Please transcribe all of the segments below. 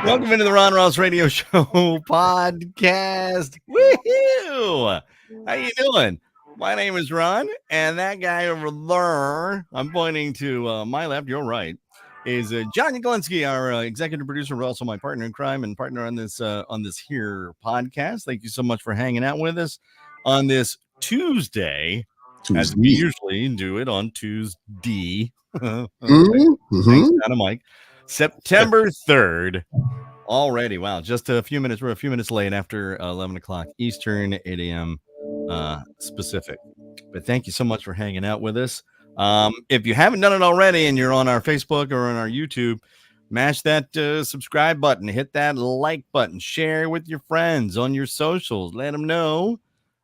Welcome into the Ron Ross Radio Show podcast. Woohoo! How you doing? My name is Ron, and that guy over there, I'm pointing to my left, your right, is John Yaglinski, our executive producer, but also my partner in crime and partner on this here podcast. Thank you so much for hanging out with us on this Tuesday. As we usually do it on Tuesday. Thanks, Mike. September 3rd. Already, wow, just a few minutes. We're a few minutes late after 11 o'clock Eastern, 8 a.m. Specific. But thank you so much for hanging out with us. If you haven't done it already and you're on our Facebook or on our YouTube, mash that subscribe button, hit that like button, share with your friends on your socials, let them know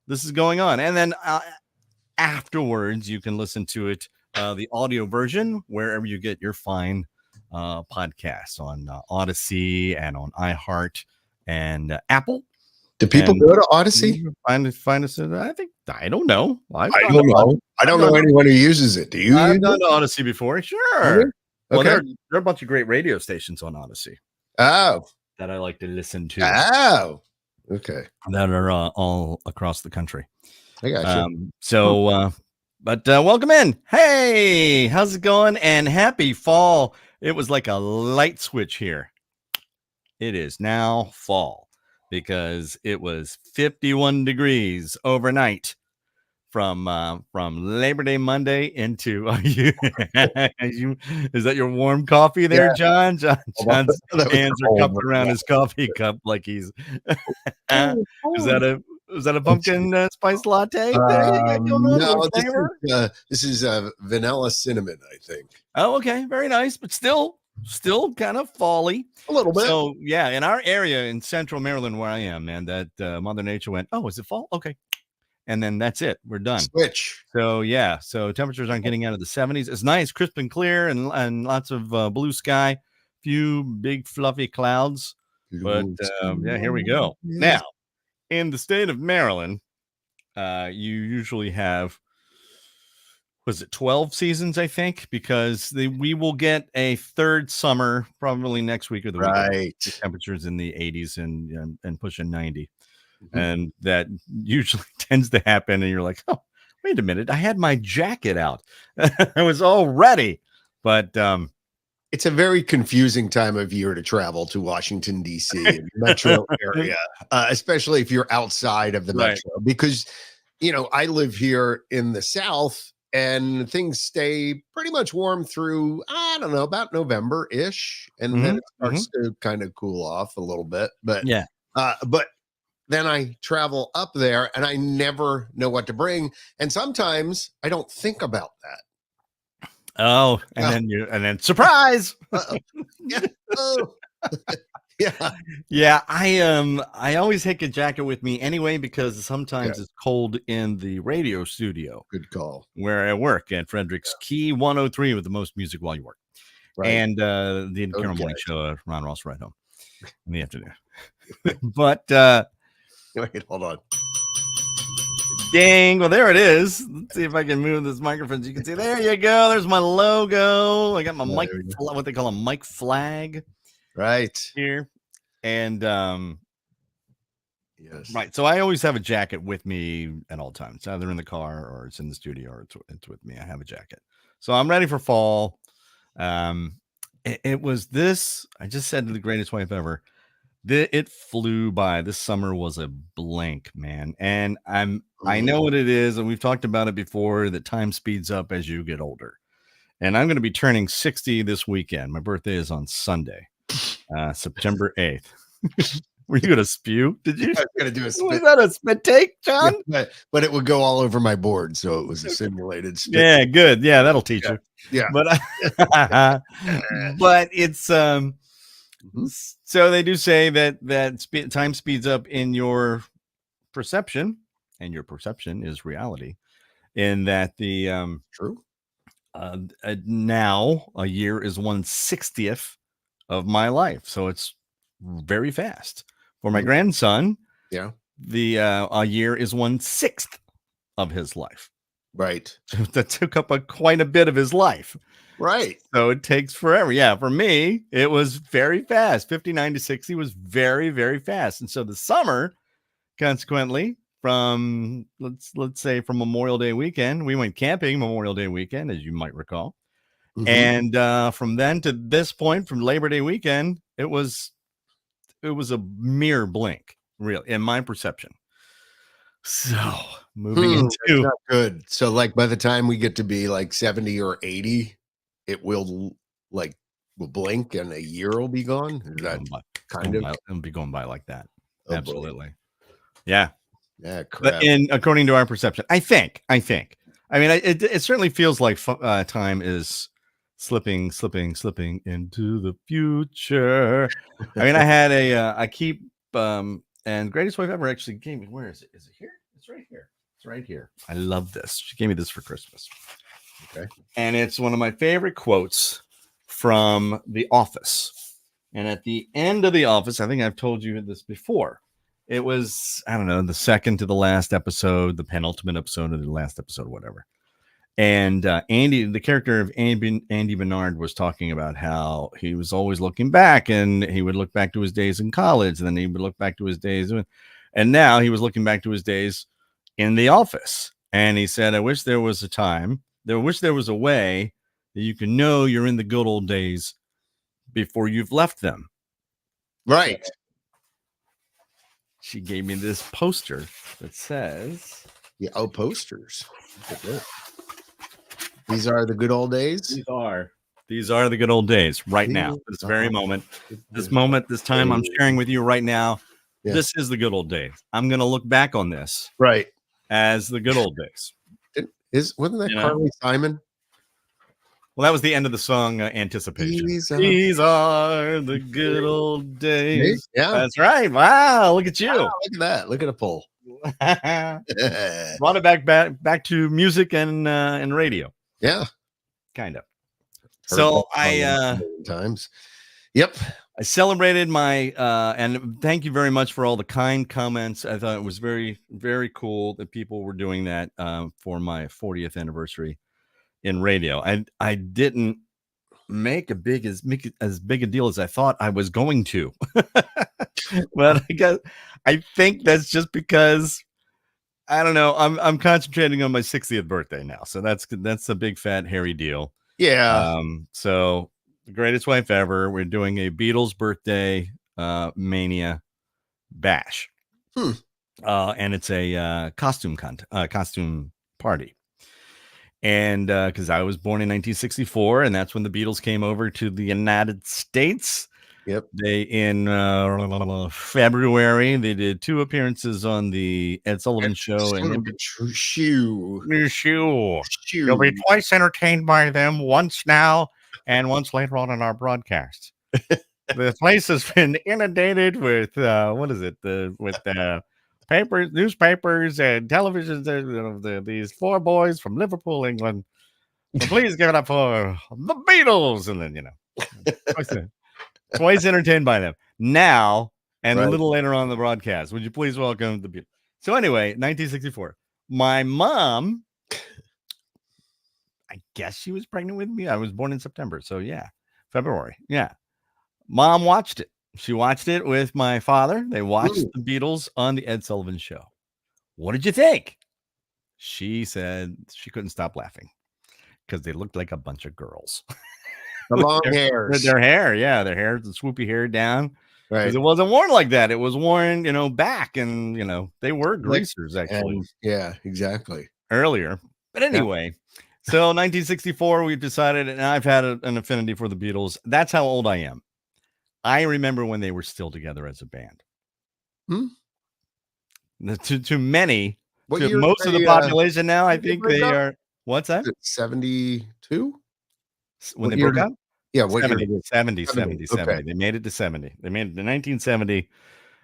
this is going on. And then afterwards, you can listen to it, the audio version, wherever you get your fine podcasts on Odyssey and on iHeart and Apple. Do people go to Odyssey? Find us. I don't know. I don't know anyone who uses it. Do you? I've gone to Odyssey before. Sure. Okay. Well, there are a bunch of great radio stations on Odyssey. Oh, that I like to listen to. Oh, okay. That are all across the country. I got you. But welcome in. Hey, how's it going? And happy fall. It was like a light switch here. It is now fall because it was 51 degrees overnight from Labor Day Monday into is that your warm coffee there, John? John's hands are cupped around his coffee cup like he's is that a pumpkin spice latte? No, this is vanilla cinnamon, I think. Oh, okay. Very nice, but still kind of fall-y. A little bit. So, yeah, in our area in central Maryland where I am, man, that Mother Nature went, oh, is it fall? Okay. And then that's it. We're done. Switch. So, yeah. So temperatures aren't getting out of the 70s. It's nice, crisp and clear, and lots of blue sky. Few big fluffy clouds. But, yeah, here we go. Now, in the state of Maryland, you usually have, was it 12 seasons, I think, because we will get a third summer probably next week or the week. Right. The temperatures in the 80s and pushing 90. Mm-hmm. And that usually tends to happen. And you're like, oh, wait a minute. I had my jacket out. I was all ready. But it's a very confusing time of year to travel to Washington, D.C. metro area, especially if you're outside of the metro, because, I live here in the South and things stay pretty much warm through, I don't know, about November-ish. And then it starts to kind of cool off a little bit. But yeah, but then I travel up there and I never know what to bring. And sometimes I don't think about that. Oh, and then surprise. Yeah. I always take a jacket with me anyway because sometimes it's cold in the radio studio. Good call. Where I work at Frederick's Key 103 with the most music while you work. Right. And the Carol Morning Show, Ron Ross right home in the afternoon. But wait, hold on. Dang, well, there it is. Let's see if I can move this microphone so you can see. There you go. There's my logo. I got my mic, what they call a mic flag. Right. Here. And, yes. Right. So I always have a jacket with me at all times, either in the car or it's in the studio or it's with me. I have a jacket. So I'm ready for fall. It was this, I just said to the greatest wife ever. It flew by. This summer was a blank, man. And I know what it is, and we've talked about it before, that time speeds up as you get older. And I'm going to be turning 60 this weekend. My birthday is on Sunday, September 8th. Were you going to spew? Did you? I was going to do a spit. Was that a spit take, John? Yeah, but it would go all over my board, so it was a simulated spit. Yeah, good. Yeah, that'll teach you. Yeah. But but it's so they do say that time speeds up in your perception, and your perception is reality. In that the true. Now a year is 1/60th of my life, so it's very fast. For my grandson, yeah, the a year is 1/6 of his life. Right. That took up quite a bit of his life. Right. So it takes forever. Yeah, for me, it was very fast. 59 to 60 was very, very fast. And so the summer, consequently, from let's say from Memorial Day weekend, we went camping Memorial Day weekend, as you might recall. Mhm. And from then to this point, from Labor Day weekend, it was a mere blink, really, in my perception. So moving That's into not good. So, like, by the time we get to be like 70 or 80, it will like will blink and a year will be gone. Is that going by, kind of? it'll be going by like that. Oh boy. Absolutely. Yeah. Yeah, But crap. according to our perception, I think. I mean, it certainly feels like time is slipping into the future. I mean, I had I keep and greatest wife ever actually gave me. Where is it? Is it here? It's right here. It's right here. I love this. She gave me this for Christmas. Okay. And it's one of my favorite quotes from The Office. And at the end of The Office, I think I've told you this before. It was, I don't know, the second to the last episode, the penultimate episode of the last episode, whatever. And Andy, the character of Andy Bernard, was talking about how he was always looking back, and he would look back to his days in college, and then he would look back to his days, and now he was looking back to his days in the office. And he said, "I wish there was a time. I wish there was a way that you can know you're in the good old days before you've left them." Right. She gave me this poster that says, Yeah. Oh, posters. These are the good old days. These are the good old days right now. This very moment, this time I'm sharing with you right now. Yeah. This is the good old days. I'm going to look back on this right as the good old days. Wasn't that Carly Simon? Well, that was the end of the song, Anticipation. These are the good old days. Yeah, that's right. Wow, look at you. Wow, look at that. Look at a poll. Brought it back to music and radio. Yeah, kind of. So times. Yep. I celebrated my and thank you very much for all the kind comments. I thought it was very, very cool that people were doing that for my 40th anniversary in radio. I didn't make as big a deal as I thought I was going to. But I think that's just because I don't know. I'm concentrating on my 60th birthday now. So that's a big fat hairy deal. Yeah. So the greatest wife ever. We're doing a Beatles birthday mania bash. And it's a costume party. And because I was born in 1964, and that's when the Beatles came over to the United States. Yep. They in February they did 2 appearances on the Ed Sullivan Show, and you'll be twice entertained by them, once now and once later on in our broadcast. The place has been inundated with papers, newspapers, and televisions. These 4 boys from Liverpool, England. So please give it up for the Beatles, and then twice entertained by them now, and a little later on the broadcast. Would you please welcome the Beatles? So anyway, 1964. My mom, I guess she was pregnant with me. I was born in September, so yeah, February. Yeah, Mom watched it. She watched it with my father. They watched the Beatles on the Ed Sullivan Show. What did you think? She said she couldn't stop laughing because they looked like a bunch of girls. The long hairs. Their hair, yeah, their hair, the swoopy hair down. Right. Because it wasn't worn like that. It was worn, back, and they were greasers actually. Yeah, exactly. Earlier. But anyway, so 1964, we've decided, and I've had an affinity for the Beatles. That's how old I am. I remember when they were still together as a band. To many, to most of the population now, I think they are. What's that? 72? When they broke up? Yeah, what 70, year? 70. Okay. They made it to 70. They made it to 1970,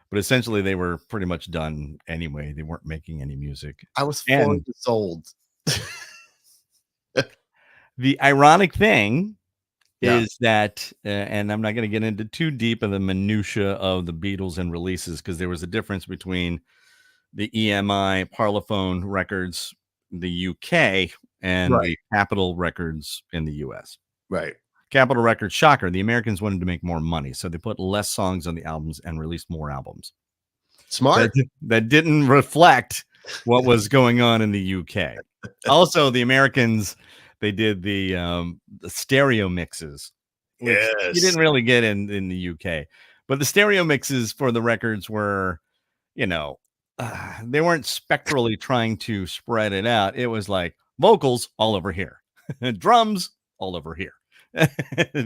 but essentially they were pretty much done anyway. They weren't making any music. I was 4 years old. The ironic thing is that, and I'm not going to get into too deep of the minutia of the Beatles and releases, because there was a difference between the EMI Parlophone records the UK and Right. the Capitol Records in the US. Right. Capitol Records, shocker, the Americans wanted to make more money, so they put less songs on the albums and released more albums. Smart. That didn't reflect what was going on in the UK. Also, the Americans, they did the stereo mixes, which you Yes. didn't really get in the UK. But the stereo mixes for the records were, you know, they weren't spectrally trying to spread it out. It was like vocals all over here, drums all over here,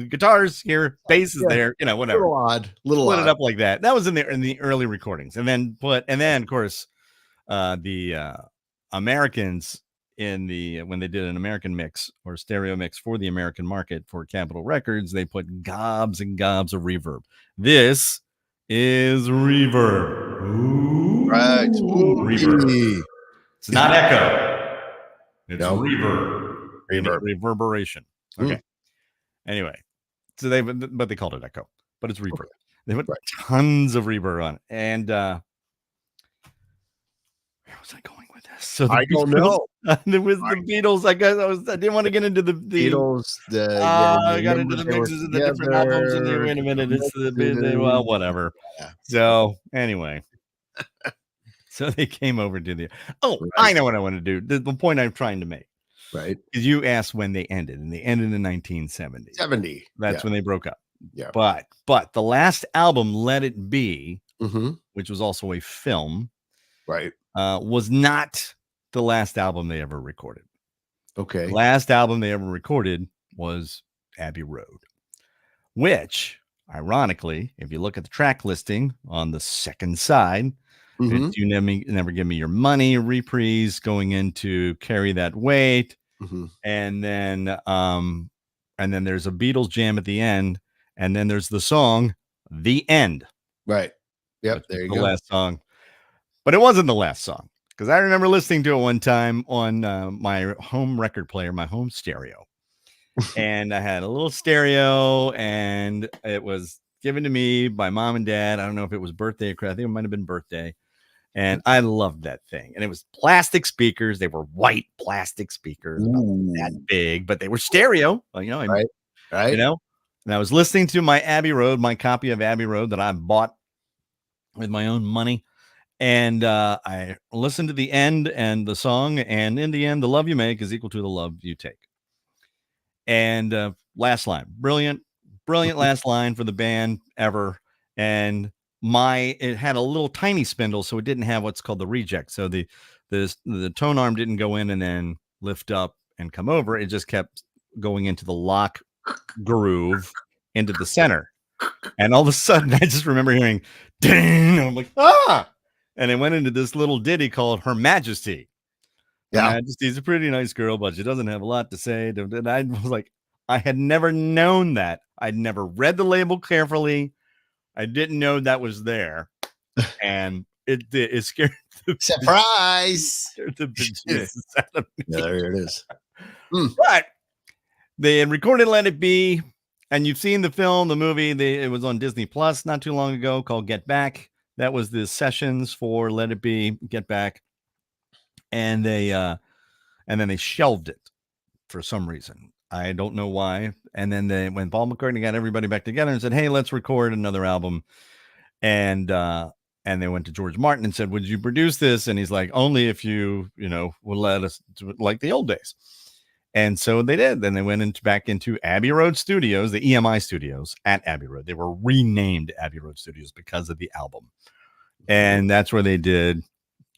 guitars here, bass is Yeah. there, whatever. Little odd. Little Split it odd. up like that. That was in the early recordings, and then of course the Americans when they did an American mix or stereo mix for the American market for Capitol Records, they put gobs and gobs of reverb. This is reverb. Ooh, Right. reverb. It's not echo. It's No. reverb. Reverb. Reverberation. Okay. Anyway, so but they called it echo, but it's reverb. They put tons of reverb on it. And where was I going with this? So I don't know. There was the Beatles. I guess I didn't want to get into the Beatles. I got into the mixes of the different albums, and wait a minute, it's well, whatever. Yeah. So anyway, so they came over to the. I know what I want to do. The point I'm trying to make. Right. Because you asked when they ended, and they ended in 1970. 70. That's when they broke up. Yeah. But the last album, Let It Be, Mm-hmm. which was also a film, Right. was not the last album they ever recorded. Okay. The last album they ever recorded was Abbey Road, which, ironically, if you look at the track listing on the second side, it's You Never Give Me Your Money, Reprise, going into Carry That Weight, and then there's a Beatles jam at the end, and then there's the song The End. Right. Yep. There you go. The last song. But it wasn't the last song, because I remember listening to it one time on my home record player, my home stereo. And I had a little stereo, and it was given to me by mom and dad. I don't know if it was birthday or I think it might have been birthday. And I loved that thing. And it was plastic speakers. They were white plastic speakers, about that big, but they were stereo. Right. And I was listening to my copy of Abbey Road that I bought with my own money. And I listened to the end and the song, and in the end, the love you make is equal to the love you take. And last line, brilliant last line for the band ever. And it had a little tiny spindle, so it didn't have what's called the reject. So the tone arm didn't go in and then lift up and come over. It just kept going into the lock groove into the center. And all of a sudden, I just remember hearing, ding, and I'm like, ah! And it went into this little ditty called Her Majesty. Yeah. Her Majesty's a pretty nice girl, but she doesn't have a lot to say. And I was like, I had never known that. I'd never read the label carefully. I didn't know that was there. And it scared the surprise. Scared the bejesus out of me. Yeah, there it is. But they had recorded Let It Be, and you've seen the film, the movie. It was on Disney Plus not too long ago, called Get Back. That was the sessions for Let It Be, Get Back, and then they shelved it for some reason. I don't know why. And then when Paul McCartney got everybody back together and said, "Hey, let's record another album," and they went to George Martin and said, "Would you produce this?" And he's like, "Only if you will let us do it like the old days." And so they did. Then they went back into Abbey Road Studios, the EMI Studios at Abbey Road. They were renamed Abbey Road Studios because of the album. And that's where they did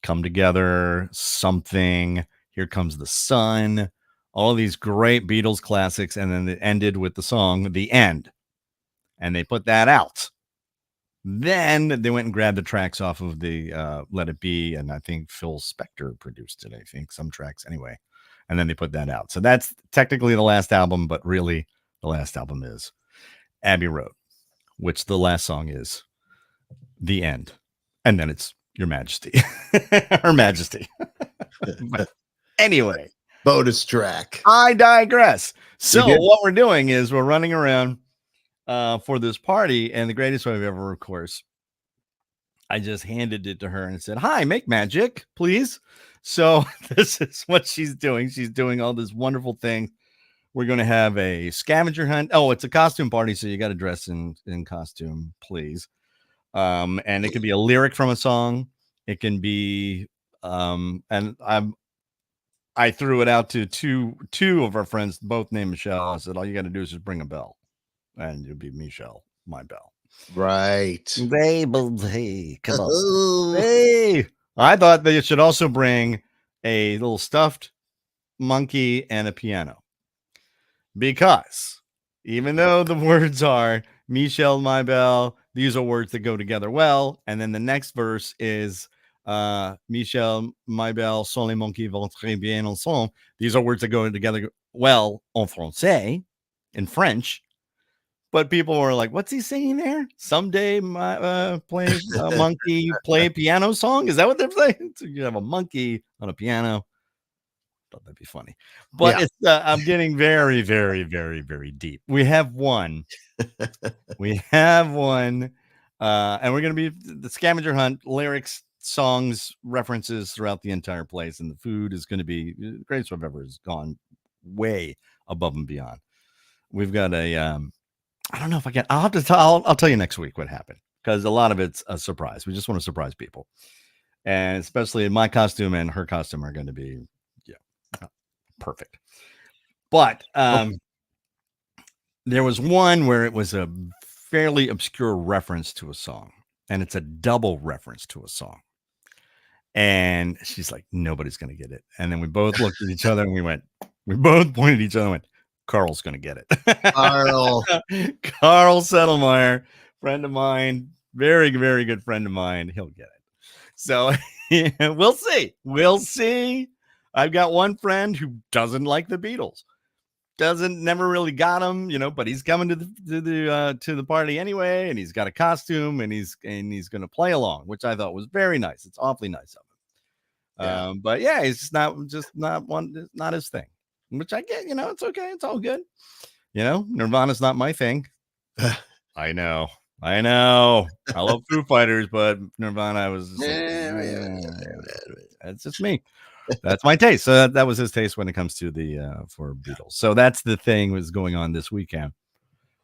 Come Together, Something, Here Comes the Sun, all of these great Beatles classics. And then it ended with the song, The End. And they put that out. Then they went and grabbed the tracks off of the Let It Be. And I think Phil Spector produced it, I think, some tracks anyway. And then they put that out. So that's technically the last album, but really the last album is Abbey Road, which the last song is The End. And then it's Your Majesty. Her Majesty. But anyway. Bonus track. I digress. So what we're doing is we're running around for this party, and the greatest way ever, of course, I just handed it to her and said, "Hi, make magic, please." So this is what she's doing. She's doing all this wonderful thing. We're going to have a scavenger hunt. Oh, it's a costume party, so you got to dress in costume, please. And it could be a lyric from a song. It can be, and I threw it out to two of our friends, both named Michelle. I said, all you got to do is just bring a bell, and it'll be Michelle, my bell. Right. Hey, come on. Hey. I thought they should also bring a little stuffed monkey and a piano. Because even though the words are Michelle, my belle, these are words that go together well. And then the next verse is Michelle, my belle, sont les monkeys vont très bien ensemble. These are words that go together well en français, in French. But people were like, what's he singing there? Someday my play a monkey, play a piano song. Is that what they're saying? So you have a monkey on a piano. Thought that'd be funny. But it's I'm getting very, very, very, very deep. We have one. We have one. And we're gonna be the scavenger hunt, lyrics, songs, references throughout the entire place. And the food is gonna be the greatest I've ever has gone way above and beyond. We've got a I don't know if I can. I'll have to tell. I'll tell you next week what happened because a lot of it's a surprise. We just want to surprise people, and especially my costume and her costume are going to be, perfect. But there was one where it was a fairly obscure reference to a song, and it's a double reference to a song. And she's like, nobody's going to get it. And then we both looked at each other and we both pointed at each other and went, Carl's going to get it. Carl Settlemeyer, friend of mine, very, very good friend of mine. He'll get it. So we'll see. We'll see. I've got one friend who doesn't like the Beatles. Never really got them, but he's coming to the party anyway, and he's got a costume and he's going to play along, which I thought was very nice. It's awfully nice of him. But yeah, it's not his thing. Which I get, it's okay. It's all good. Nirvana's not my thing. I know. I love Foo Fighters, but Nirvana, I was just that's just me. That's my taste. So that was his taste when it comes to the for Beatles. So that's the thing was going on this weekend.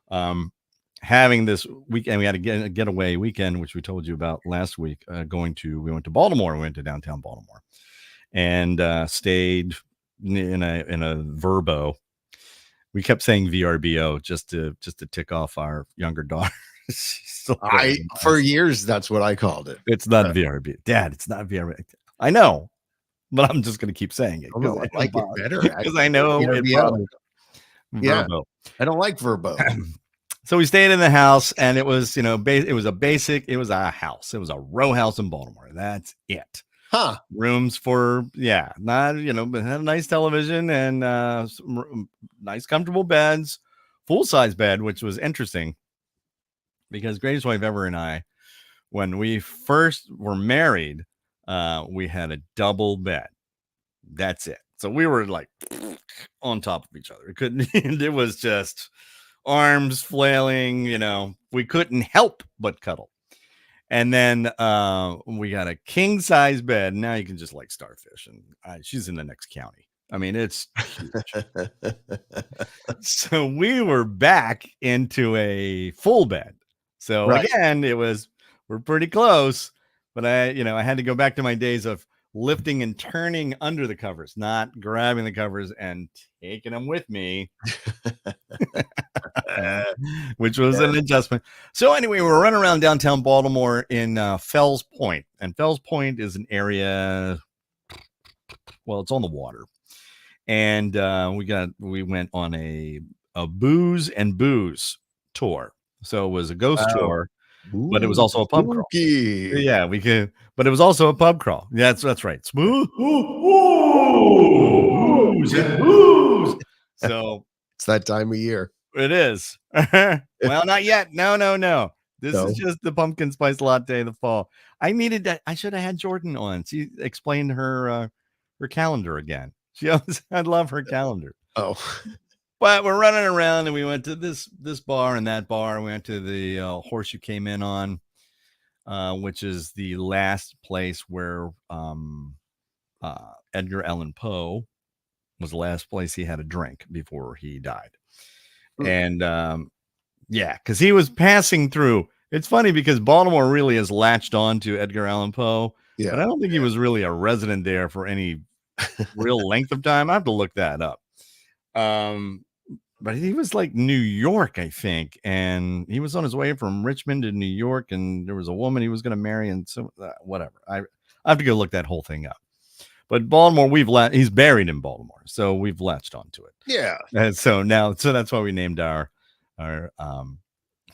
Having this weekend, we had a getaway weekend, which we told you about last week. We went to Baltimore. We went to downtown Baltimore and stayed in a Verbo. We kept saying VRBO just to tick off our younger daughter. For years that's what I called it. It's not VRB, Dad. It's not VRB. I know, but I'm just going to keep saying it because I like it better because I know VRBO. Verbo. I don't like Verbo. So we stayed in the house, and it was it was a house. It was a row house in Baltimore. That's it. Huh. Rooms for not but had a nice television and nice comfortable beds, full size bed, which was interesting because greatest wife ever and I, when we first were married, we had a double bed. That's it. So we were like on top of each other. It couldn't. It was just arms flailing. We couldn't help but cuddle. And then we got a king size bed. Now you can just like starfish. And she's in the next county. I mean, it's huge. So we were back into a full bed. So again, we're pretty close. But I had to go back to my days of lifting and turning under the covers, not grabbing the covers and taking them with me. Which was an adjustment. So anyway, we're running around downtown Baltimore in Fells Point, and Fells Point is an area. Well, it's on the water, and we went on a booze and booze tour. So it was a ghost tour, but it was also a pub crawl. Yeah, we could, but it was also a pub crawl. Yeah, that's right. Smooth. Booze and booze. So it's that time of year. It is. Well, not yet. No. This is just the pumpkin spice latte in the fall. I needed that. I should have had Jordan on. She explained her calendar again. I love her calendar. Oh, but we're running around and we went to this bar and that bar. We went to the horse you came in on, which is the last place where Edgar Allan Poe was the last place he had a drink before he died. And yeah, because he was passing through. It's funny because Baltimore really has latched on to Edgar Allan Poe, but I don't think he was really a resident there for any real length of time. I have to look that up. But he was like New York, I think, and he was on his way from Richmond to New York, and there was a woman he was going to marry, and so whatever. I have to go look that whole thing up. But Baltimore, he's buried in Baltimore, so we've latched onto it. Yeah. And so that's why we named our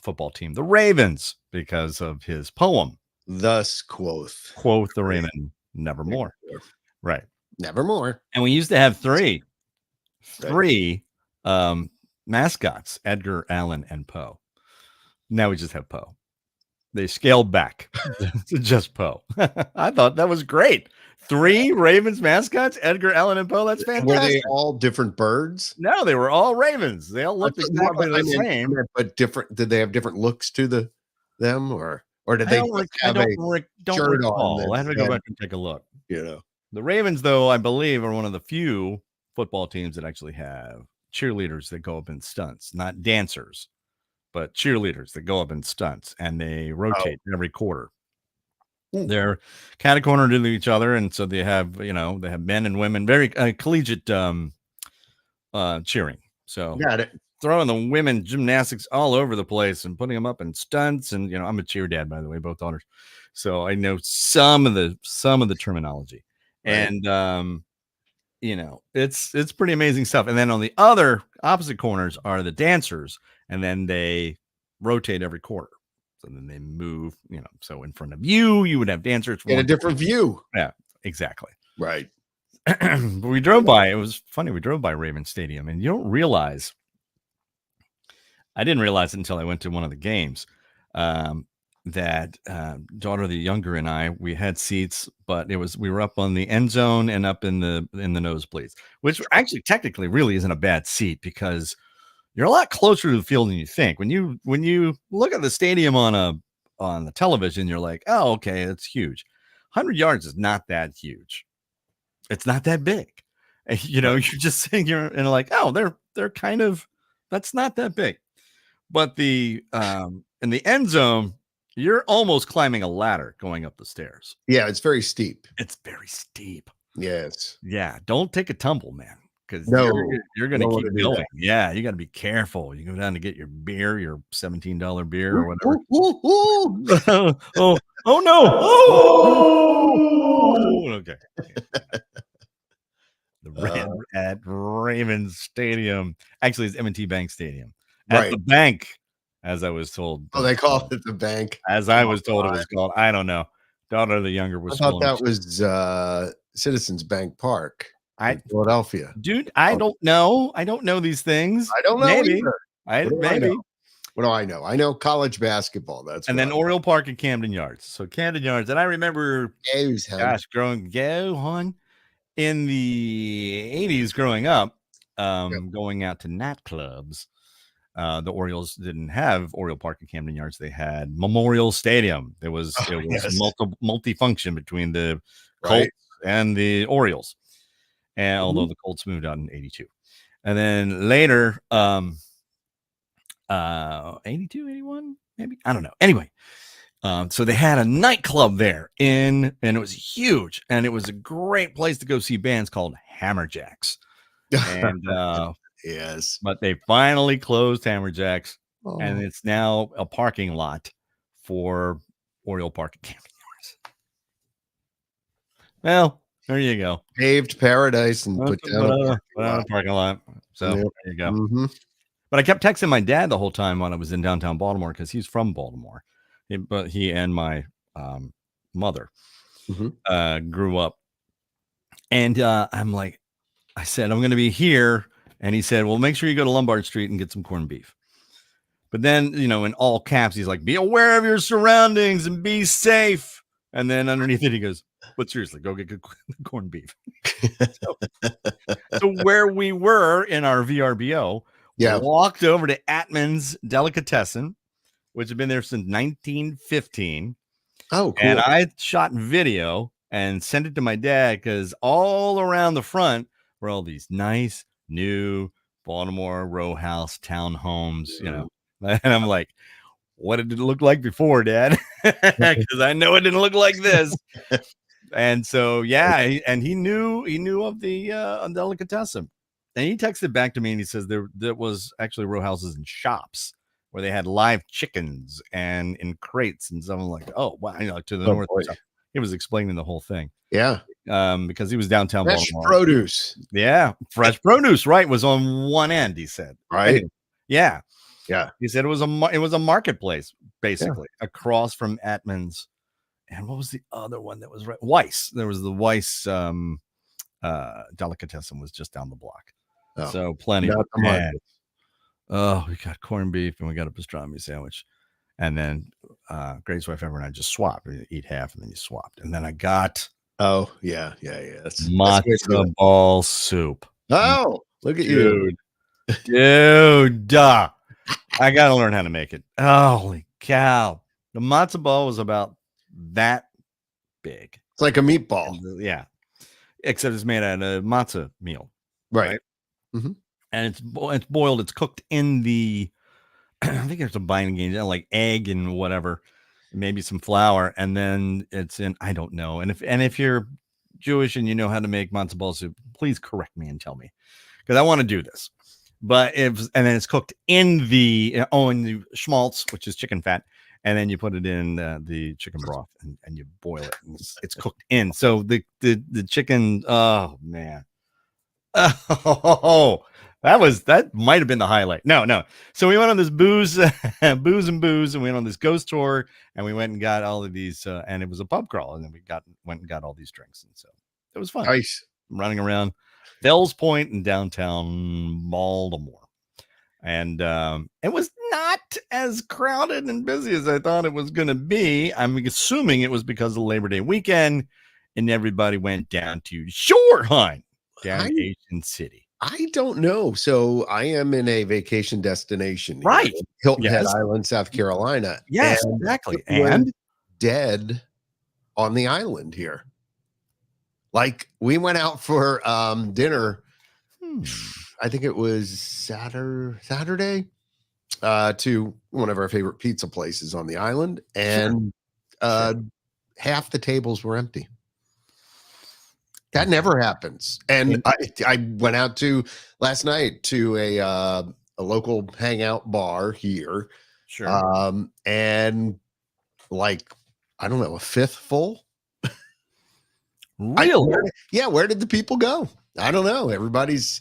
football team the Ravens, because of his poem. Thus quoth the Raven, nevermore. Right. Nevermore. And we used to have three mascots, Edgar, Allan, and Poe. Now we just have Poe. They scaled back to just Poe. I thought that was great. 3 Ravens mascots, Edgar, Allan, and Poe. That's fantastic. Were they all different birds? No, they were all Ravens. They all looked exactly the same, but different. Did they have different looks to them, or did they have a shirt on? I have to go back and take a look. You know, the Ravens, though, I believe, are one of the few football teams that actually have cheerleaders that go up in stunts, not dancers, but cheerleaders that go up in stunts, and they rotate every quarter. They're kind of cornered to each other, and so they have men and women, very collegiate cheering. So got it. Throwing the women gymnastics all over the place and putting them up in stunts, and I'm a cheer dad, by the way, both daughters, so I know some of the terminology, right. And it's pretty amazing stuff. And then on the other opposite corners are the dancers, and then they rotate every quarter. So then they move, so in front of you would have dancers. Get a different view. Yeah, exactly. Right. But we drove by, it was funny. We drove by Raven Stadium, and you don't realize, I didn't realize it until I went to one of the games, that daughter, the younger, and I, we had seats, but we were up on the end zone and up in the nosebleeds, which actually technically really isn't a bad seat, because you're a lot closer to the field than you think. When you look at the stadium on the television, you're like, oh, okay, it's huge. 100 yards is not that huge. It's not that big. And, you're just sitting here and like, oh, they're kind of, that's not that big. But the in the end zone, you're almost climbing a ladder going up the stairs. Yeah, it's very steep. It's very steep. Yes. Yeah, don't take a tumble, man. Because you're going to keep going. Yeah, you got to be careful. You go down to get your beer, your $17 beer or whatever. oh no! Oh, okay. At Ravens Stadium, actually, it's M&T Bank Stadium. At the bank, as I was told. Oh, they call it the bank. As I was told, it was called. I don't know. Daughter, the younger, was. I thought that was Citizens Bank Park. Philadelphia, dude. I don't know. I don't know these things. I don't know. Maybe. Maybe. What do I know? I know college basketball. That's and then Oriole Park and Camden Yards. So Camden Yards, and I remember, growing in the 80s, growing up, going out to nightclubs. The Orioles didn't have Oriole Park and Camden Yards. They had Memorial Stadium. It was multi-function between the Colts and the Orioles. And although the Colts moved out in 82. And then later, 82, 81, maybe? I don't know. Anyway, so they had a nightclub there and it was huge. And it was a great place to go see bands called Hammerjacks. And yes. But they finally closed Hammerjacks, and it's now a parking lot for Oriole Park and Camden Yards. Well, there you go. Paved paradise and put down a parking lot. So there you go. Mm-hmm. But I kept texting my dad the whole time when I was in downtown Baltimore, because he's from Baltimore. But he and my mother grew up. And I'm like, I said, I'm going to be here. And he said, well, make sure you go to Lombard Street and get some corned beef. But then, in all caps, he's like, be aware of your surroundings and be safe. And then underneath it, he goes, but seriously, go get good corned beef. So where we were in our VRBO, walked over to Atman's Delicatessen, which had been there since 1915. Oh, cool. And I shot video and sent it to my dad because all around the front were all these nice new Baltimore row house townhomes, And I'm like, what did it look like before, Dad? Because I know it didn't look like this. And so, yeah, he knew of the delicatessen. And he texted back to me and he says there was actually row houses and shops where they had live chickens and in crates and something like, oh wow, to the north. He was explaining the whole thing. Yeah. Because he was downtown Fresh Baltimore. produce. Yeah, fresh produce, right, was on one end, he said. Right. Yeah. Yeah. He said it was a marketplace, basically, across from Atman's. And what was the other one that was right? Weiss. There was the Weiss delicatessen was just down the block. Oh, so plenty. Oh, we got corned beef and we got a pastrami sandwich. And then Grace's wife Ever and I just swapped. We eat half and then you swapped. And then I got that's matzo ball soup. Oh, look at you. Dude. I gotta learn how to make it. Holy cow. The matzo ball was about that big. It's like a meatball. Yeah. Except it's made out of matzah meal. Right. Mm-hmm. And it's boiled. It's cooked in the, I think there's a binding agent, like egg and whatever, maybe some flour. And then it's in, I don't know. And if you're Jewish and you know how to make matzo ball soup, please correct me and tell me, because I want to do this. But and then it's cooked in the in the schmaltz, which is chicken fat, and then you put it in the chicken broth and you boil it. And it's cooked in. So the chicken. Oh man. Oh, that might have been the highlight. No. So we went on this booze, and we went on this ghost tour, and we went and got all of these, and it was a pub crawl, and then we went and got all these drinks, and so it was fun. Nice. Running around Fells Point in downtown Baltimore. And it was not as crowded and busy as I thought it was going to be. I'm assuming it was because of Labor Day weekend and everybody went down to Shoreline, down Asian City. I don't know. So I am in a vacation destination, right? Hilton Head Island, South Carolina. Yes, exactly. And dead on the island here. Like we went out for dinner. I think it was Saturday to one of our favorite pizza places on the island, and half the tables were empty. That never happens. And I went out to last night to a local hangout bar here. Sure. And like, I don't know, a fifth full. Really? Where did the people go? I don't know. Everybody's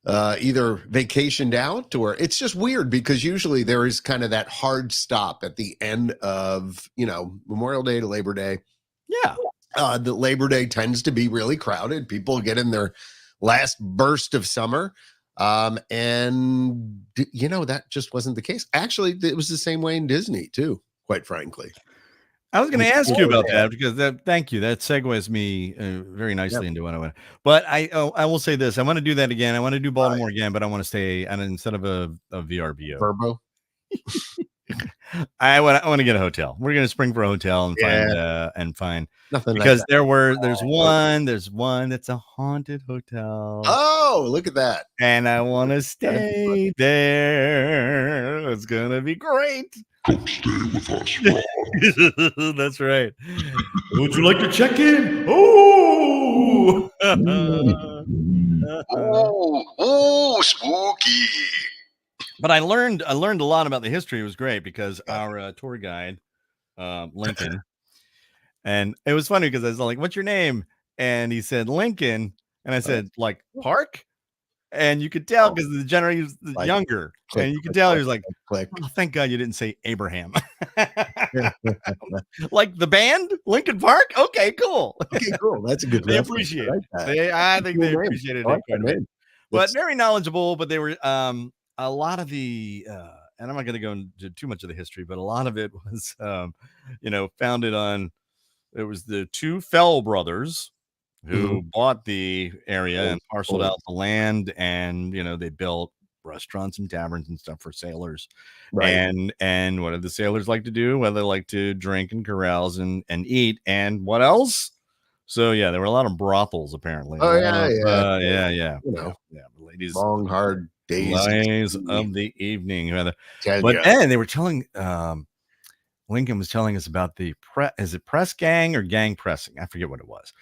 either vacationed out, or it's just weird because usually there is kind of that hard stop at the end of, Memorial Day to Labor Day. Yeah. The Labor Day tends to be really crowded. People get in their last burst of summer. And that just wasn't the case. Actually, it was the same way in Disney too, quite frankly. I was going to ask you about that because thank you. That segues me very nicely into what I want. But I will say this: I want to do that again. I want to do Baltimore again, but I want to stay instead of a VRBO. Verbo. I want to get a hotel. We're going to spring for a hotel and find nothing because like there's one that's a haunted hotel. Oh, look at that! And I want to stay there. It's going to be great. Come stay with us, Rob. That's right. Would you like to check in? Oh, oh, spooky! But I learned a lot about the history. It was great because our tour guide, Lincoln, and it was funny because I was like, "What's your name?" And he said Lincoln, and I said like Park. And you could tell because the generation was younger, and you could tell he was like, "Oh, thank God you didn't say Abraham." Like the band, Linkin Park. Okay, cool. Okay, cool. That's a good. They appreciate it. I think they appreciated it quite a bit. But very knowledgeable. But they were a lot of the, and I'm not going to go into too much of the history, but a lot of it was, founded on. It was the two Fell brothers who bought the area and parceled out the land, and they built restaurants and taverns and stuff for sailors. Right. And what did the sailors like to do? Well, they like to drink and carouse and eat. And what else? So yeah, there were a lot of brothels apparently. Oh, A lot yeah, of, yeah. yeah. You know, Ladies, long, hard days. lies of the evening. Rather. Tell But ya. then they were telling Lincoln was telling us about the is it press gang or gang pressing? I forget what it was.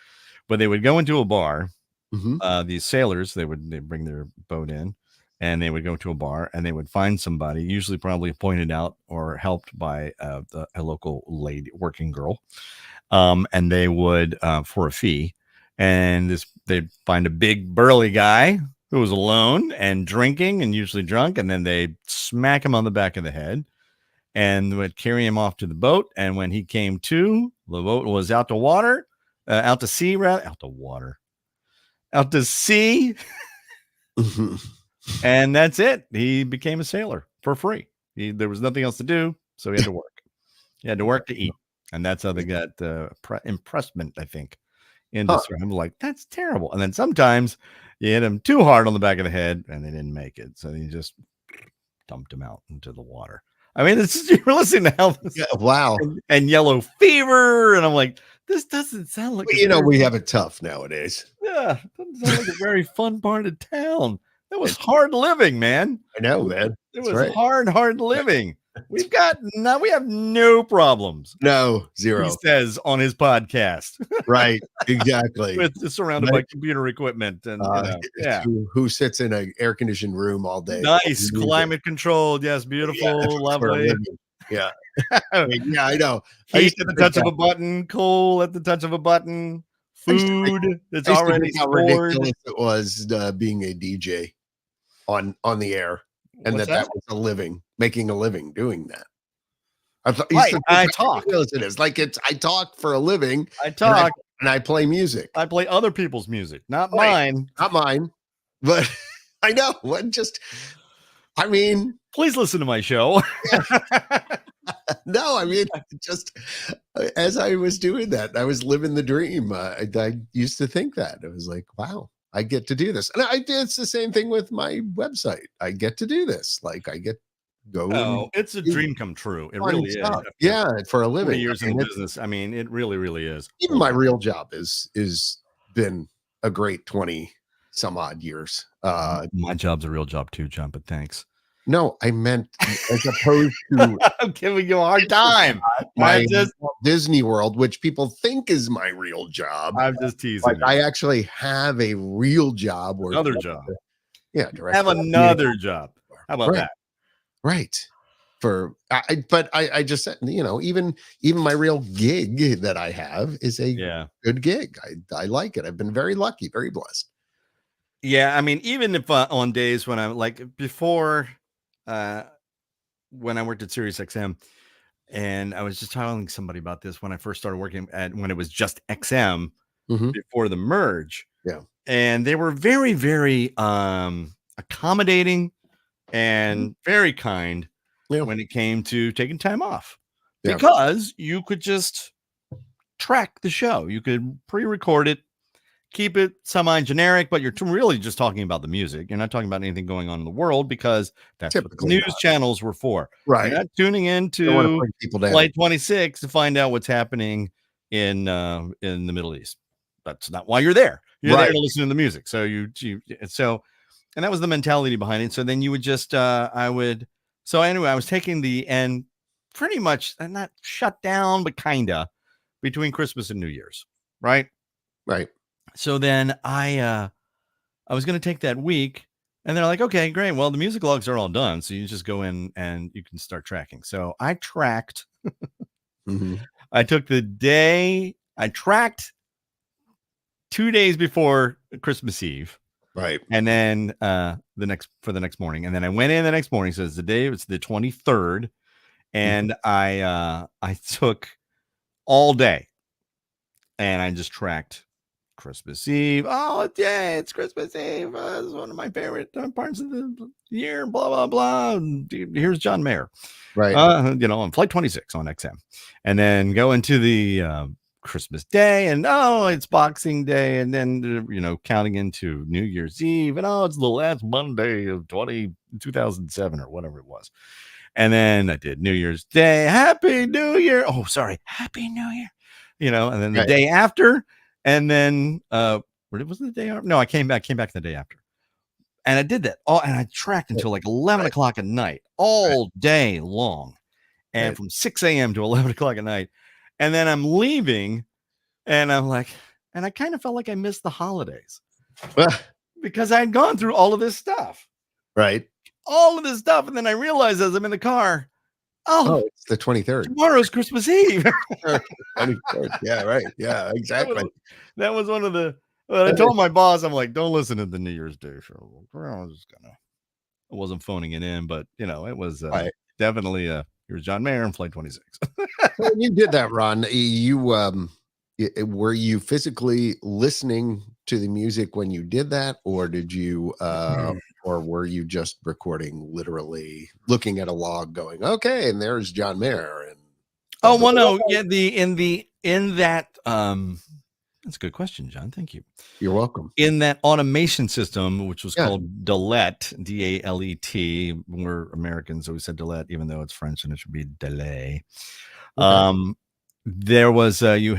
But they would go into a bar. Mhm. These sailors, they'd bring their boat in, and they would go to a bar, and they would find somebody, usually probably pointed out or helped by a local lady, working girl, and they would for a fee, and they'd find a big burly guy who was alone and drinking and usually drunk, and then they'd smack him on the back of the head and would carry him off to the boat. And when he came to, the boat was out to water, out to sea, rather, out to water, out to sea. Mhm. And that's it. He became a sailor for free. There was nothing else to do, so he had to work. He had to work to eat, and that's how they got impressment, I think, into Huh. I'm like, that's terrible. And then sometimes you hit them too hard on the back of the head, and they didn't make it, so you just dumped them out into the water. I mean, you're listening to Elvis, Yeah, wow. and Yellow Fever, and I'm like, this doesn't sound like Well, we have it tough nowadays. yeah, doesn't sound like a very fun part of town. That was hard living, man. I know, man. It That's was right. hard living. We have no problems. No, He zero. says on his podcast, Right. Exactly. with surrounded by computer equipment and yeah, Who sits in an air conditioned room all day? nice, climate controlled. Yes, beautiful, For a lovely. living. Yeah. Yeah, I know. I Heat used at to the touch think of a button, coal at the touch of a button, I used to think- food that's I used to already think how stored. ridiculous it was being a DJ on the air, and What's that was a living, making a living doing that. I thought Right, I how talk. ridiculous it is. Like I talk for a living. I talk. and I play music. I play other people's music, not Right. mine. Not mine, but I know. What just? I mean, Please listen to my show. no. I mean, just as I was doing that, I was living the dream. I used to think that I was like, wow, I get to do this, and it's the same thing with my website. I get to do this. Like I get go. Oh, it's a do dream come true. It fun really is. stuff. After Yeah, for a 40 living. years I in mean, the it's- business. I mean, it really is. even my real job is been a great 20 some odd years. My job's a real job too, John, but thanks. No, I meant as opposed to I'm giving you a hard time. my I'm just Disney World, which people think is my real job. teasing. But you. I actually have a real job. Where Another job. Yeah, Have director. another job. How about Right. that? Right. But I just said, even my real gig that I have is a Yeah. good gig. I like it. I've been very lucky, very blessed. Yeah. I mean, even if on days when I'm like before, when I worked at Sirius XM, and I was just telling somebody about this when I first started working when it was just XM Mhm. before the merge. Yeah. And they were very, very accommodating and very kind Yeah. when it came to taking time off, Yeah. because you could just track the show. You could pre-record it, keep it semi-generic, but you're really just talking about the music. You're not talking about anything going on in the world, because that's what the Typically news not. channels were for. Right. You're not tuning You don't want to into bring people down. Flight 26 to find out what's happening in the Middle East. That's not why you're there. You're there Right. to listen to the music. So and that was the mentality behind it. So then you would just so anyway, I was taking the end pretty much not shut down, but kinda between Christmas and New Year's, right? Right. So then I was going to take that week, and they're like, okay, great. Well, the music logs are all done, so you just go in and you can start tracking. So I tracked. Mhm. I took the day. I tracked 2 days before Christmas Eve, Right. and then the next morning, and then I went in the next morning. So it's the 23rd, and I took all day, and I just tracked Christmas Eve. Oh, yeah, it's Christmas Eve. It's one of my favorite parts of the year. Blah blah blah. And here's John Mayer. Right. On Flight 26 on XM, and then go into the Christmas Day, and it's Boxing Day, and then counting into New Year's Eve, and it's the last Monday of 2007 or whatever it was. And then I did New Year's Day. Happy New Year. Oh, sorry. Happy New Year. And then the Right. day after, And then was it the day after? No, I came back the day after. And I did that. And I tracked until like 11 o'clock at night, all day long. And from 6 a.m. to 11 o'clock at night. And then I'm leaving, and I'm like, and I kind of felt like I missed the holidays because I had gone through all of this stuff. Right. All of this stuff. And then I realized as I'm in the car, it's the 23rd. Tomorrow's Christmas Eve. 23rd. Yeah, right. Yeah, exactly. That was one of the, I told my boss, I'm like, don't listen to the New Year's Day show. I wasn't phoning it in, but it was definitely here's John Mayer in Flight 26. When you did that, Ron, you were you physically listening to the music when you did that, or did you or were you just recording, literally looking at a log going, okay, and there's John Mayer? And in that that's a good question, John. Thank you. You're welcome. In that automation system, which was called Dalet, D-A-L-E-T, we're Americans, so we said Dalet, even though it's French and it should be delay. Okay. There was you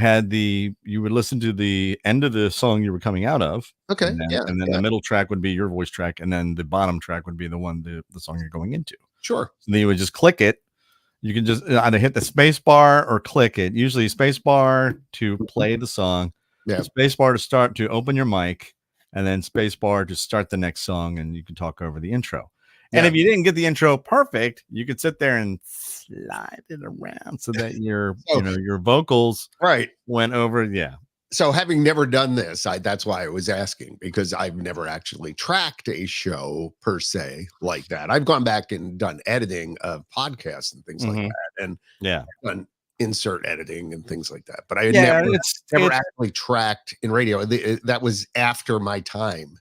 would listen to the end of the song you were coming out of. Okay. And then the middle track would be your voice track, and then the bottom track would be the song you're going into. Sure. So then you would just click it. You can just either hit the space bar or click it. Usually space bar to play the song. Yeah. Space bar to open your mic, and then space bar to start the next song, and you can talk over the intro. And if you didn't get the intro perfect, you could sit there and slide it around so that your vocals went over. Yeah. So having never done this, that's why I was asking, because I've never actually tracked a show per se like that. I've gone back and done editing of podcasts and things like that, and done insert editing and things like that. But I had never actually tracked in radio. That was after my time.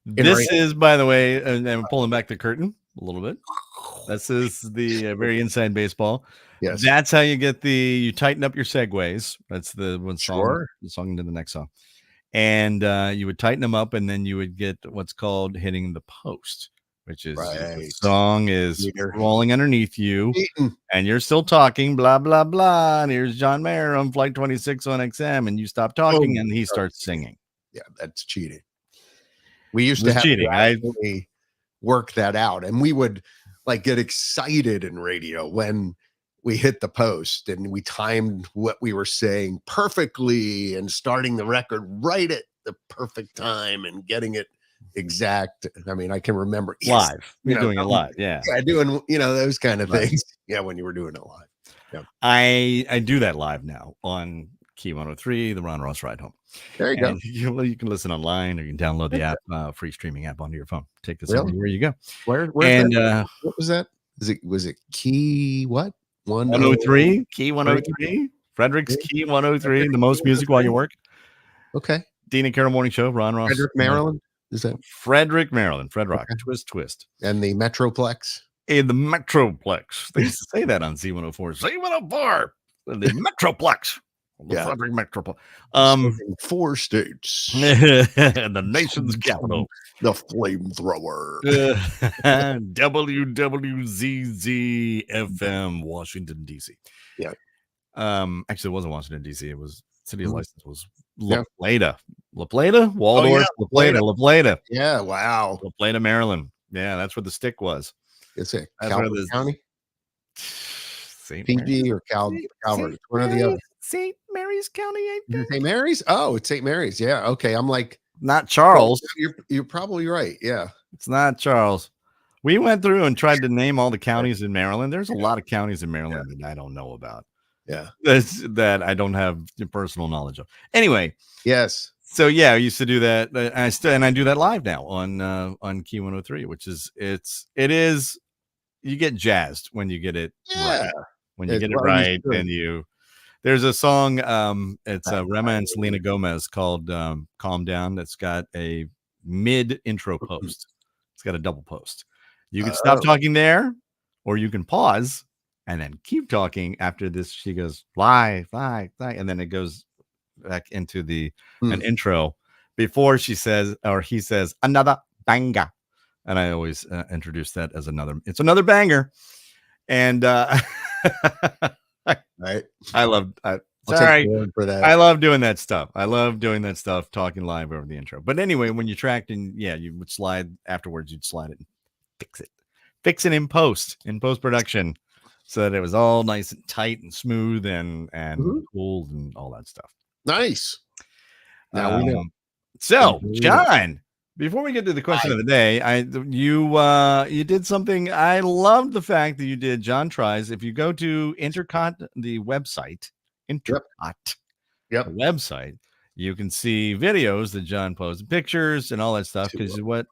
This is, by the way, and I'm pulling back the curtain a little bit. This is the very inside baseball. Yes, that's how you get you tighten up your segues. That's the one song, the song into the next song, and you would tighten them up, and then you would get what's called hitting the post, which is the song is rolling underneath you, and you're still talking, blah blah blah. And here's John Mayer on Flight 26 on XM, and you stop talking, and he starts singing. Yeah, that's cheating. We used to have to work that out, and we would get excited in radio when we hit the post and we timed what we were saying perfectly and starting the record right at the perfect time and getting it exact. I mean, I can remember live. You're doing it live, doing those kind of things. Yeah, when you were doing it live. Yeah, I do that live now on Key 103, the Ron Ross Ride Home. There you go. You can listen online, or you can download the app, free streaming app onto your phone. Take this everywhere you go. Where's what was that? Was it Key what? 103, Key 103, Frederick's Key 103, the most music while you work. Okay. Dean and Carol Morning Show, Ron Ross. Frederick, Maryland? Is that Frederick, Maryland? Fred Rock, twist. And the Metroplex? The Metroplex. They used to say that on Z104. Z104, the Metroplex. The Frederick Metroplex. 4 states. The nation's capital. The flamethrower. WWZZ FM, Washington, D.C. Yeah. Actually, it wasn't Washington, D.C. It was city license was La Plata. La Plata? Waldorf? La Plata. Yeah, wow. La Plata, Maryland. Yeah, that's where the stick was. It's a Calvert County? PG or Calvert? One or the other. St. Mary's County, I think. St. Mary's? Oh, it's St. Mary's. Yeah. Okay. I'm like, not Charles. You're probably right. Yeah. It's not Charles. We went through and tried to name all the counties in Maryland. There's a lot of counties in Maryland that I don't know about. Yeah. That I don't have personal knowledge of. Anyway. Yes. So yeah, I used to do that. I do that live now on Key 103, which is it is you get jazzed when you get it right. When you get it right, and there's a song, it's Rema and Selena Gomez called Calm Down, that's got a mid intro post. It's got a double post. You can stop talking there, or you can pause and then keep talking after this. She goes, fly, and then it goes back into an intro before she says, or he says, another banger. And I always introduce that as it's another banger. And right. I love I'll take Sorry. your word for that. I love doing that stuff. I love doing that stuff, talking live over the intro. But anyway, when you tracked and you would slide afterwards, you'd slide it and fix it in post production, so that it was all nice and tight and smooth and cool and all that stuff. Nice. Now we know. So, John, before we get to the question of the day, you did something. I loved the fact that you did John Tries. If you go to Intercot, the website, the website, you can see videos that John posted, pictures and all that stuff. Because what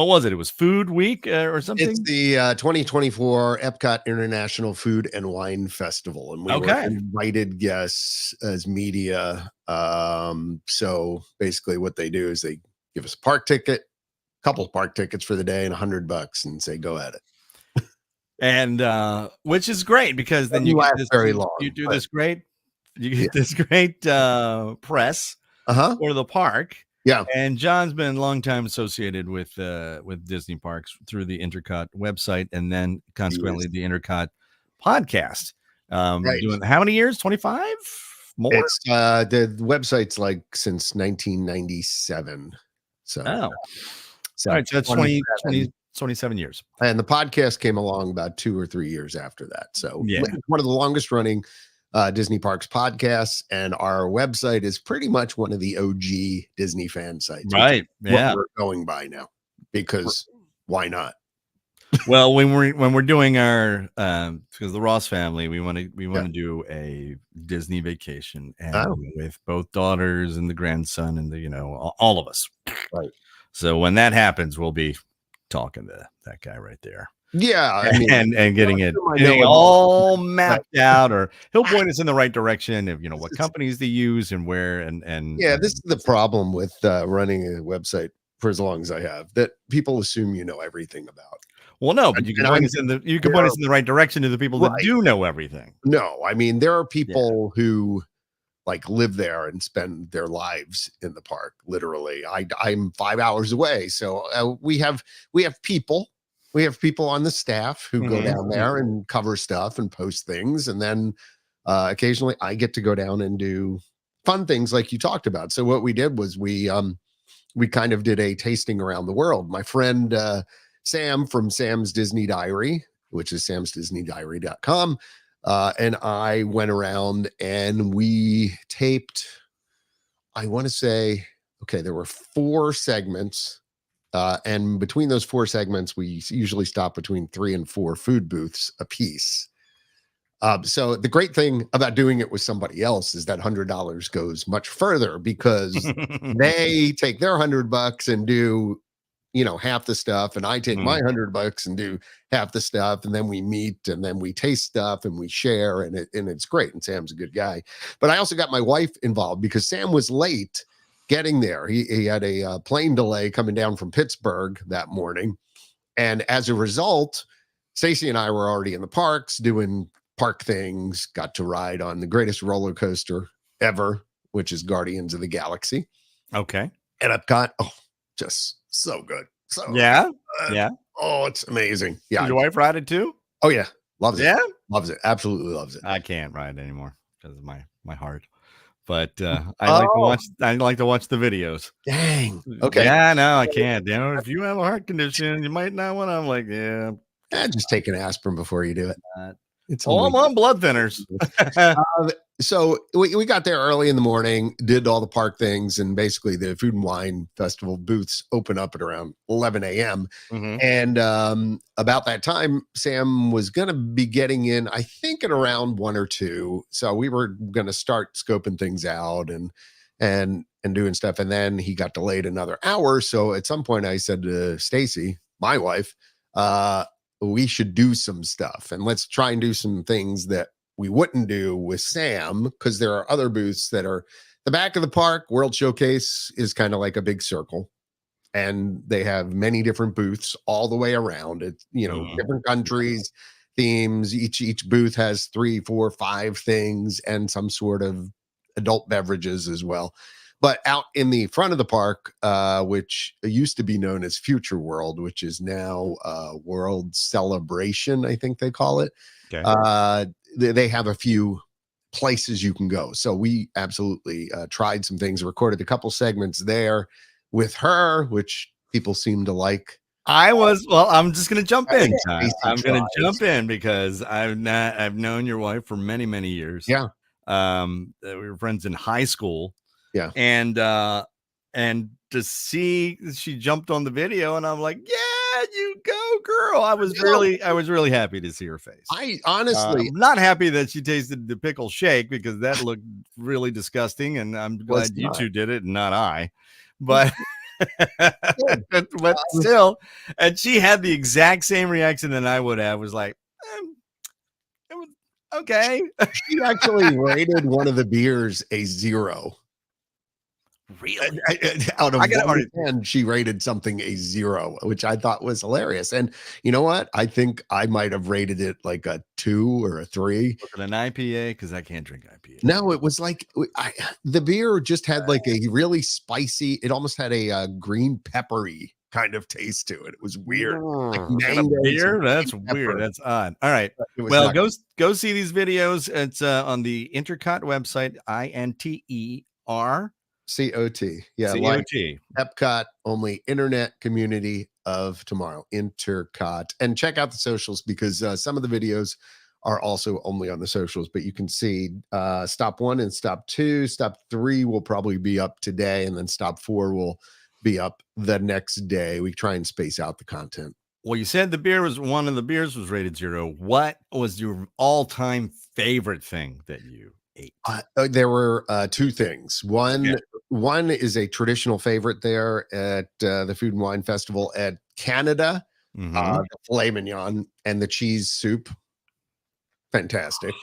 was it? It was Food Week or something? It's the 2024 Epcot International Food and Wine Festival, and we were invited guests as media. So basically what they do is they give us a park ticket, a couple park tickets for the day, and $100 and say, go at it. And which is great, because then you get this very long. You do this great, this great press for the park. Yeah. And John's been a long time associated with Disney parks through the Intercot website, and then consequently the Intercot podcast. Doing how many years? 25 more? It's the website's like since 1997. So all right, so that's 27 years. And the podcast came along about 2 or 3 years after that. So one of the longest running Disney Parks podcasts, and our website is pretty much one of the OG Disney fan sites. Right. Yeah. What we're going by now, because why not? Well, when we're doing our because the Ross family, we want to do a Disney vacation, and with both daughters and the grandson and the all of us. Right. So when that happens, we'll be talking to that guy right there. Yeah, I mean, and getting it all mapped out, or he'll point us in the right direction of what companies to use and where and this is the problem with running a website for as long as I have, that people assume you know everything about. Well, no, but you can point us in the right direction to the people that do know everything. No, I mean, there are people who like live there and spend their lives in the park. Literally, I'm 5 hours away, so we have people. We have people on the staff who go down there and cover stuff and post things. And then occasionally I get to go down and do fun things like you talked about. So what we did was we kind of did a tasting around the world. My friend Sam from Sam's Disney Diary, which is samsdisneydiary.com, and I went around and we taped, I want to say, there were 4 segments. And between those 4 segments, we usually stop between 3 and 4 food booths a piece. So the great thing about doing it with somebody else is that $100 goes much further, because they take their $100 and do, half the stuff, and I take my $100 and do half the stuff, and then we meet and then we taste stuff and we share, and it's great. And Sam's a good guy, but I also got my wife involved because Sam was late getting there. He had a plane delay coming down from Pittsburgh that morning. And as a result, Stacey and I were already in the parks doing park things, got to ride on the greatest roller coaster ever, which is Guardians of the Galaxy. Okay. And Epcot, just so good. So yeah. Oh, it's amazing. Yeah. Did your wife ride it too? Oh yeah. Loves it. Yeah. Loves it. Absolutely loves it. I can't ride anymore because of my heart. But I like to watch the videos. Dang. Okay. Yeah, no, I can't. If you have a heart condition, you might not want to. I'm like, just take an aspirin before you do it. I'm on blood thinners. So we got there early in the morning, did all the park things, and basically the Food and Wine Festival booths open up at around 11 a.m. And about that time, Sam was going to be getting in, I think, at around 1 or 2. So we were going to start scoping things out and doing stuff. And then he got delayed another hour. So at some point I said to Stacey, my wife, we should do some stuff, and let's try and do some things that we wouldn't do with Sam, because there are other booths that are the back of the park. World Showcase is kind of like a big circle, and they have many different booths all the way around. It's, different countries, themes. Each booth has 3, 4, 5 things and some sort of adult beverages as well. But out in the front of the park, which used to be known as Future World, which is now World Celebration, I think they call it. Okay. They have a few places you can go. So we absolutely tried some things, recorded a couple segments there with her, which people seem to like. Well, I'm just going to jump in, John. Tasty I'm going to tries. jump in because I've known your wife for many, many years. Yeah. We were friends in high school. Yeah. And to see she jumped on the video and I'm like, yeah, you go, girl. I was really happy to see her face. I honestly, I'm not happy that she tasted the pickle shake because that looked really disgusting. And I'm glad you two did it and not I, but but still, and she had the exact same reaction that I would have. Was like, it was okay. she actually rated one of the beers a 0. Really? Out of 1 to 10, she rated something a 0, which I thought was hilarious. And you know what? I think I might have rated it like a 2 or a 3. Was it an IPA? Because I can't drink IPA. No, it was like the beer just had like a really spicy. It almost had a green peppery kind of taste to it. It was weird. Like mangoes beer? That's weird. That's odd. All right. Well, go see these videos. It's on the Intercot website, INTER. COT. Yeah. COT. Like Epcot, only internet community of tomorrow. Intercot. And check out the socials because some of the videos are also only on the socials, but you can see stop 1 and stop 2. Stop 3 will probably be up today, and then stop 4 will be up the next day. We try and space out the content. Well, you said one of the beers was rated 0. What was your all-time favorite thing that you ate? There were 2 things. One is a traditional favorite there at the Food and Wine Festival at Canada, the filet mignon and the cheese soup. Fantastic.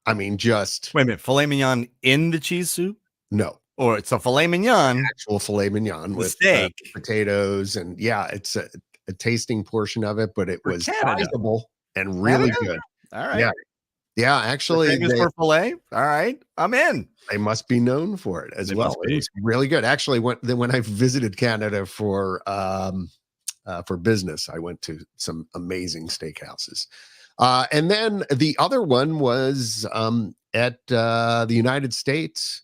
I mean, just wait a minute, filet mignon in the cheese soup? No. Or it's a filet mignon, actual filet mignon with steak, potatoes, and it's a tasting portion of it, but it was sizable and really good. All right. Yeah, actually, for filet. All right, I'm in. They must be known for it as well. It was really good. Actually, when I visited Canada for business, I went to some amazing steakhouses. And then the other one was at the United States.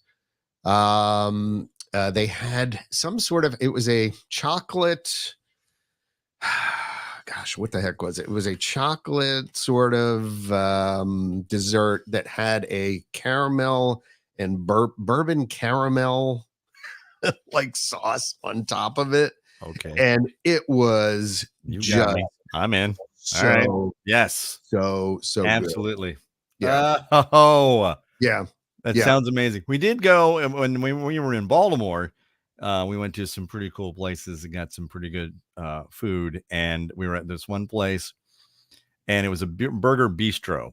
They had some sort of, it was a chocolate, gosh, what the heck was it? It was a chocolate sort of dessert that had a caramel and bourbon caramel like sauce on top of it. Okay. And it was I'm in. So, all right. Yes. So absolutely. Good. Yeah. Yeah. That sounds amazing. We did go when we were in Baltimore. We went to some pretty cool places and got some pretty good food. And we were at this one place, and it was a burger bistro.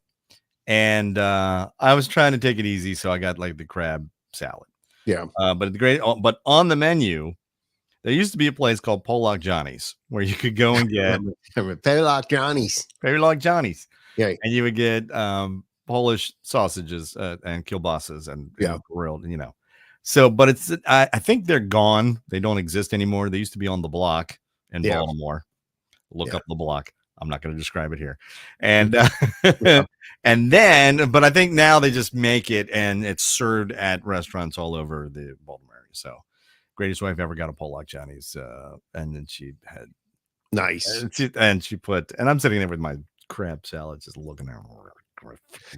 And I was trying to take it easy, so I got like the crab salad. Yeah. But on the menu, there used to be a place called Pollock Johnny's where you could go and get Pollock Johnny's. Yeah. And you would get Polish sausages and kielbasas and grilled, So, but it's I think they're gone. They don't exist anymore. They used to be on the block in Baltimore. Look up the block. I'm not going to describe it here. And and then, but I think now they just make it and it's served at restaurants all over the Baltimore area. So, greatest wife ever got a Pollock Johnny's, and then she had nice. And she put, and I'm sitting there with my crab salad, just looking at her.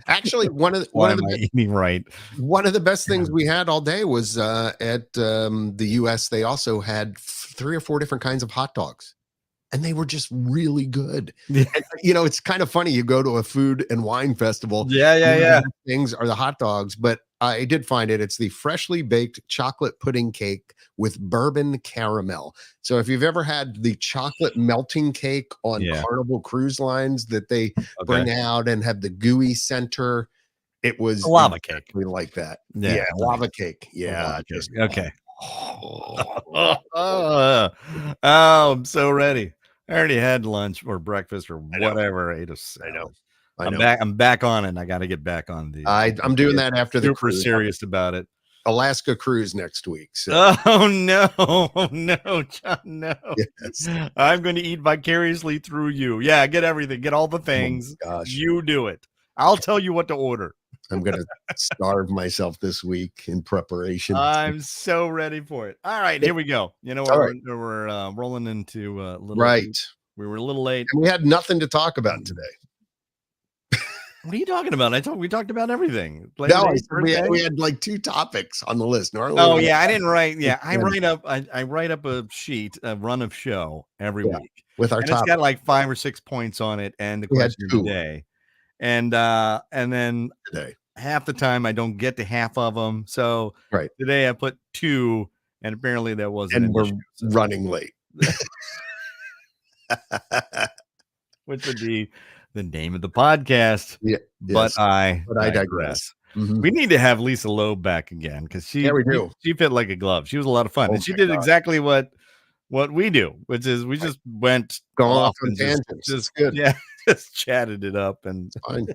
Actually, one of the best things we had all day was at the US. They also had 3 or 4 different kinds of hot dogs, and they were just really good. And, it's kind of funny. You go to a food and wine festival. Yeah. Things are the hot dogs, but I did find it. It's the freshly baked chocolate pudding cake with bourbon caramel. So if you've ever had the chocolate melting cake on Carnival Cruise Lines that they bring out and have the gooey center, it was a lava cake. We like that. Yeah, lava cake. Yeah. Okay. Oh, I'm so ready. I already had lunch or breakfast or whatever. I ate a salad. I know. I'm back on it. I got to get back on the. I'm doing that after the cruise. Serious about it. Alaska cruise next week. So. Oh no, John, no. Yes. I'm going to eat vicariously through you. Yeah, get everything, get all the things. Oh, gosh. You do it. I'll tell you what to order. I'm going to starve myself this week in preparation. I'm so ready for it. All right, here we go. You know, All right. we're rolling into a little. Right. We were a little late. And we had nothing to talk about today. What are you talking about? We talked about everything. No, we had like 2 topics on the list. Normally, oh yeah, I didn't write. Yeah, I write up a sheet, a run of show every week with our and topic. It's got like 5 or 6 points on it, and the question of the day, and then today. Half the time I don't get to half of them. So today I put 2, and apparently that wasn't. And we're running late. Which would be the name of the podcast. Yeah, but I digress. Mm-hmm. We need to have Lisa Loeb back again because she fit like a glove. She was a lot of fun, and she did exactly what we do, which is we just went off on tangents. Just good. Yeah, just chatted it up, and it's fine.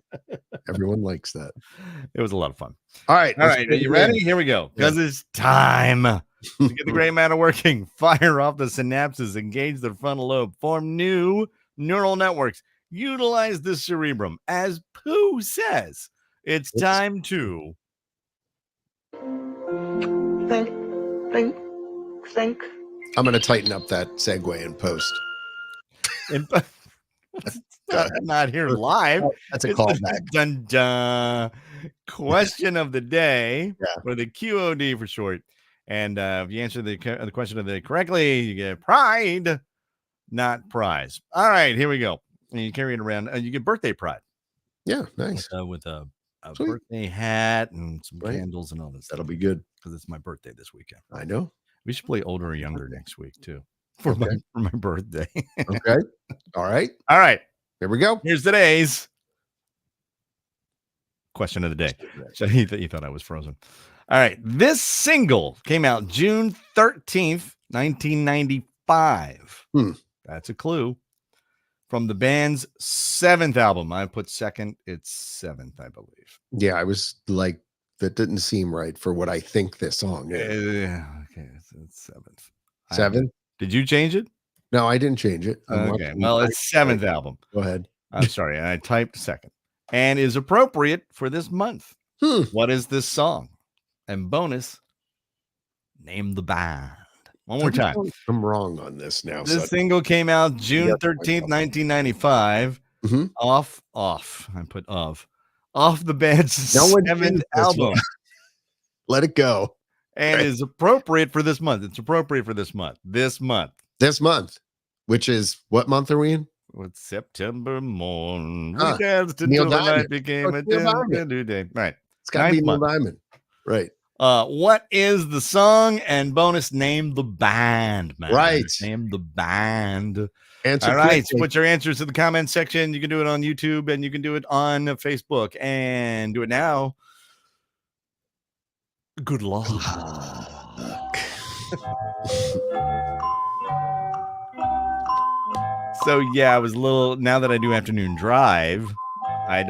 Everyone likes that. It was a lot of fun. All right. Are you ready? Here we go. Because it's time to get the gray matter working. Fire off the synapses, engage the frontal lobe, form new neural networks. Utilize the cerebrum. As Pooh says, it's time to think. I'm going to tighten up that segue in post. Not here live. That's a callback. Dun, dun. Question of the day, or the QOD for short. And if you answer the question of the day correctly, you get pride, not prize. All right, here we go. And you carry it around. You get birthday pride. Yeah, nice. With a birthday hat and some candles and all this. That'll be good because it's my birthday this weekend. I know. We should play older or younger next week too for my birthday. Okay. All right. Here we go. Here's today's question of the day. So you thought I was frozen. All right. This single came out June 13th, 1995. That's a clue. From the band's 7th album. I put second. It's 7th, I believe. Yeah, I was like, that didn't seem right for what I think this song is. Yeah, okay. It's 7th. 7? Did you change it? No, I didn't change it. Okay. Well, it's 7th album. Go ahead. I'm sorry. I typed second. And is appropriate for this month. What is this song? And bonus, name the band. One more time. I'm wrong on this now. This single came out June 13th, 1995. Off. I put off the band's 7th album. Let it go. And is appropriate for this month. It's appropriate for this month. This month, which is what month are we in? It's September morn. We danced until the night became a new day. Right. It's got to be Neil Diamond. Right. What is the song? And bonus, name the band, man. Right. Name the band. Answer. All right. So put your answers in the comment section. You can do it on YouTube and you can do it on Facebook. And do it now. Good luck. So yeah, I was a little, now that I do afternoon drive, I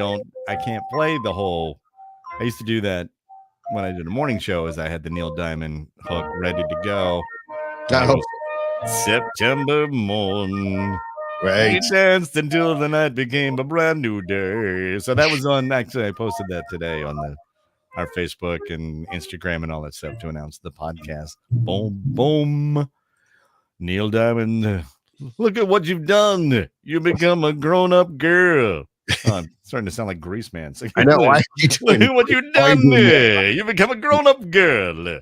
can't play the whole, I used to do that when I did a morning show, as I had the Neil Diamond hook ready to go. September morn. Right. We danced until the night became a brand new day. So that was on, actually, I posted that today on our Facebook and Instagram and all that stuff to announce the podcast. Boom, boom. Neil Diamond, look at what you've done. You become a grown-up girl. I'm starting to sound like Grease Man. So, I know. Why look at what you've done there. You become a grown-up girl.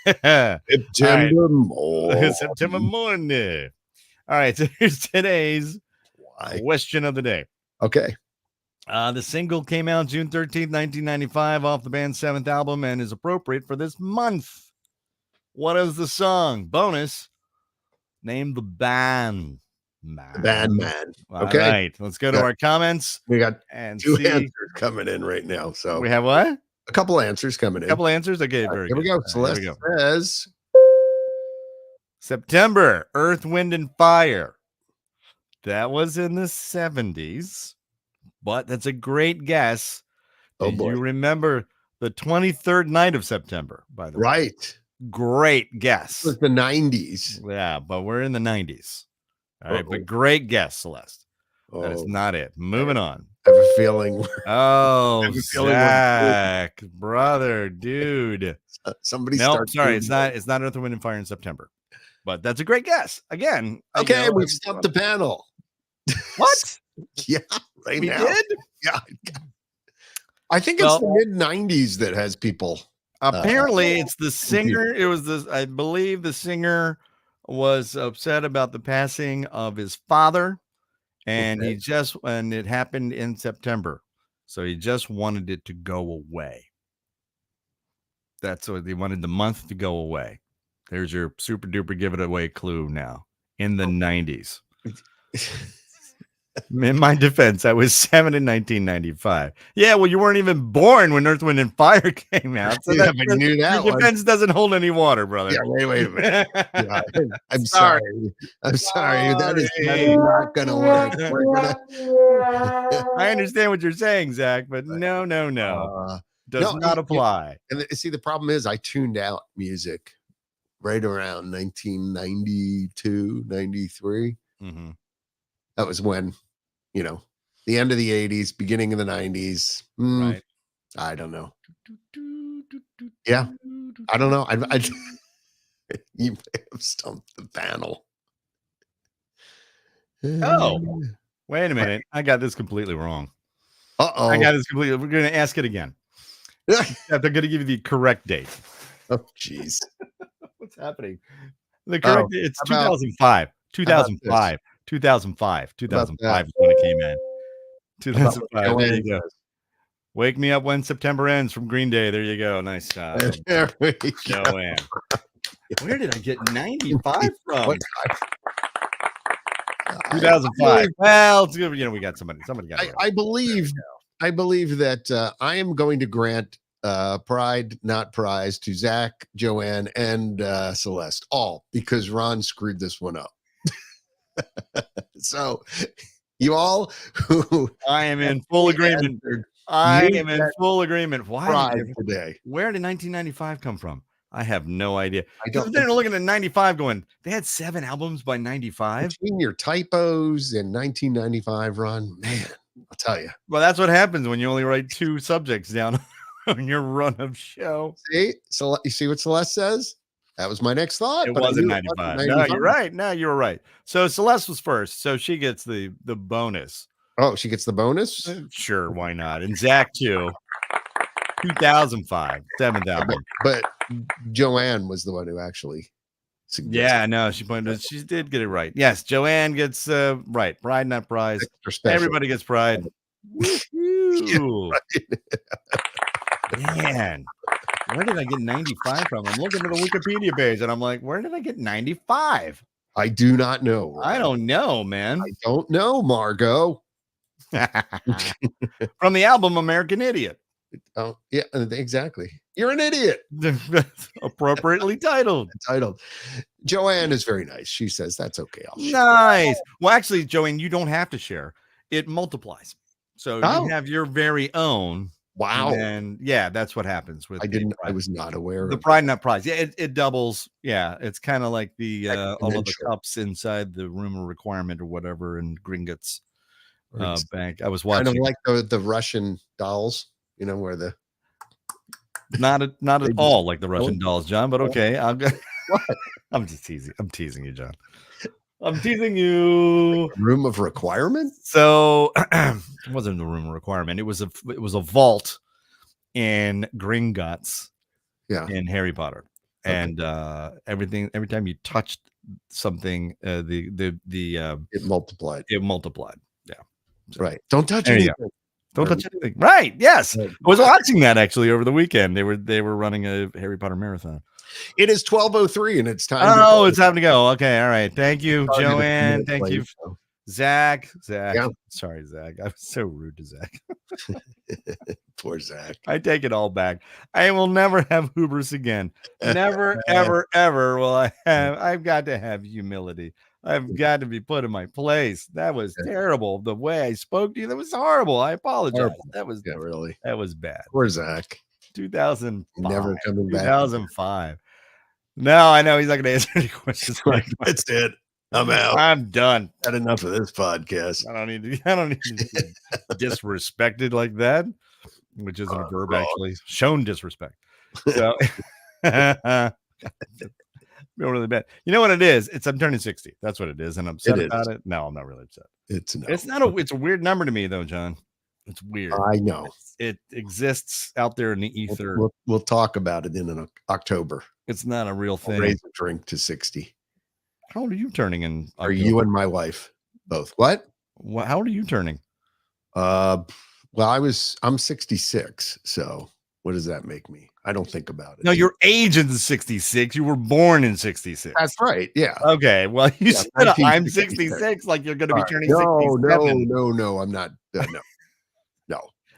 September morning. September morning. All right. So here's today's question of the day. Okay. The single came out June 13th, 1995 off the band's 7th album and is appropriate for this month. What is the song? Bonus. Name the band. The band man. Okay. All right. Let's go to our comments. We got and 2 answers coming in right now. So we have what? A couple answers coming in. A couple answers. Okay. Very good. Here we go. Celeste says September, Earth, Wind, and Fire. That was in the 70s, but that's a great guess. Oh, Did boy. you remember the 23rd night of September, by the way? Right. Great guess. It was the 90s. Yeah, but we're in the 90s. All right, but great guess, Celeste. That is not it. Moving on. I have a feeling. Oh, have a feeling Zach, brother, dude. Somebody No, start. sorry, it's not. It's not Earth, Wind, and Fire in September, but that's a great guess. Again, Okay, we stumped the panel. What? Yeah, right We now. did? Yeah. I think it's the mid 90s that has people. Apparently, it's the singer. It was this. I believe the singer was upset about the passing of his father, and and it happened in September, so he just wanted it to go away. That's what they wanted, the month to go away. There's your super duper give it away clue now. In the 90s. In my defense, I was 7 in 1995. Yeah, well, you weren't even born when Earth, Wind, and Fire came out. So Yeah, but you knew that your defense doesn't hold any water, brother. Yeah, wait a minute. Yeah, I'm sorry. I'm sorry. That is not going to work. I understand what you're saying, Zach, but no. Does not apply. And see, the problem is I tuned out music right around 1992, 93. Mm-hmm. That was when, the end of the 80s, beginning of the 90s. Right. I don't know. Yeah. I don't know. You may have stumped the panel. Oh, wait a minute. I got this completely wrong. Uh-oh. I got this completely. We're going to ask it again. They're going to give you the correct date. Oh, jeez. What's happening? The correct date, it's 2005. 2005. 2005. 2005 is when it came in. 2005. There you go. Wake Me Up When September Ends from Green Day. There you go. Nice job. There we go. Joanne. Where did I get 95 from? 2005. Well, it's good. We got somebody. Somebody got it. I believe that I am going to grant pride, not prize, to Zach, Joanne, and Celeste, all because Ron screwed this one up. So, you all who I am in full agreement. I am in full agreement. Why today? Where did 1995 come from? I have no idea. They're looking at 95 going, they had 7 albums by 95. Between your typos in 1995, Ron, man, I'll tell you. Well, that's what happens when you only write 2 subjects down on your run of show. See? So you see what Celeste says? That was my next thought. It wasn't 95. No, you're right. No, you were right. So Celeste was first. So she gets the bonus. Oh, she gets the bonus? Sure, why not? And Zach too. 2005, 7th album. But Joanne was the one who actually suggested. Yeah, no, she did get it right. Yes, Joanne gets right. Pride, not prize. Everybody gets pride. Yeah, right. Man, where did I get 95 from? I'm looking at the Wikipedia page and I'm like, where did I get 95? I do not know. Right? I don't know, man. I don't know, Margot. From the album American Idiot. Oh, yeah, exactly. You're an idiot. Appropriately titled. Joanne is very nice. She says that's okay. Nice. Well, actually, Joanne, you don't have to share. It multiplies. So you have your very own. Wow. And yeah, that's what happens with I was not aware of the pride, not prize. Yeah, it doubles. Yeah, it's kind of like the all of the cups inside the rumor requirement or whatever in Gringotts Bank. I was watching kind of like the Russian dolls, where the not at all like the Russian dolls, John, but okay. I'm just teasing. I'm teasing you, John. I'm teasing you. Room of requirement. So it wasn't the room of requirement. It was a vault in Gringotts. Yeah. In Harry Potter, and everything. Every time you touched something, it multiplied. It multiplied. Yeah. So, right. Don't touch anything. Don't touch anything. Right. Yes. I was watching that actually over the weekend. They were running a Harry Potter marathon. It is 12:03 and it's time. Oh, it's time to go. Okay. All right. Thank you, Joanne. Thank you, Zach. Yeah. Sorry, Zach. I was so rude to Zach. Poor Zach. I take it all back. I will never have hubris again. Never, ever, ever will I have. I've got to have humility. I've got to be put in my place. That was terrible. The way I spoke to you, that was horrible. I apologize. Horrible. That was really. That was bad. Poor Zach. 2005. Never coming back. 2005. No, I know he's not going to answer any questions. That's it. I'm out. I'm done. Had enough of this podcast. I don't need to be disrespected like that, which isn't a verb actually. Shown disrespect. So feel really bad. You know what it is? I'm turning 60. That's what it is. And I'm upset about it. No, I'm not really upset. It's it's a weird number to me though, John. It's weird. I know. It exists out there in the ether. We'll talk about it in October. It's not a real thing. I'll raise a drink to 60. How old are you turning in October? Are you and my wife both? What? How old are you turning? Well, I'm 66. So what does that make me? I don't think about it. No, your age is 66. You were born in 66. That's right. Yeah. Okay. Well, you said I'm 66, like you're going to be turning 67. No. I'm not. No.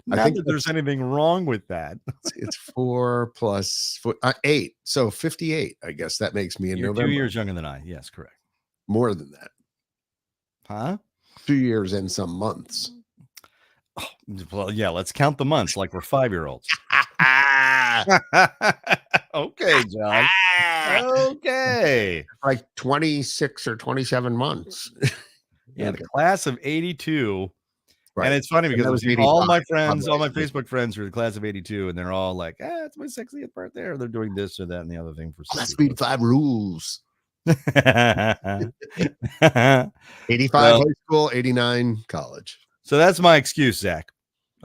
Not I think that there's anything wrong with that. It's 4 plus 8. So 58. I guess that makes me in November. 2 years younger than I. Yes, correct. More than that. Huh? 2 years and some months. Oh, well, yeah, let's count the months like we're 5-year-olds. Okay, John. Okay. Like 26 or 27 months. Yeah, the class of 82. Right. And it's funny because all my friends, all my Facebook friends are the class of 82, and they're all like, it's my 60th birthday, or they're doing this or that and the other thing for Let's read 5 rules. 85 high school, 89 college. So that's my excuse, Zach.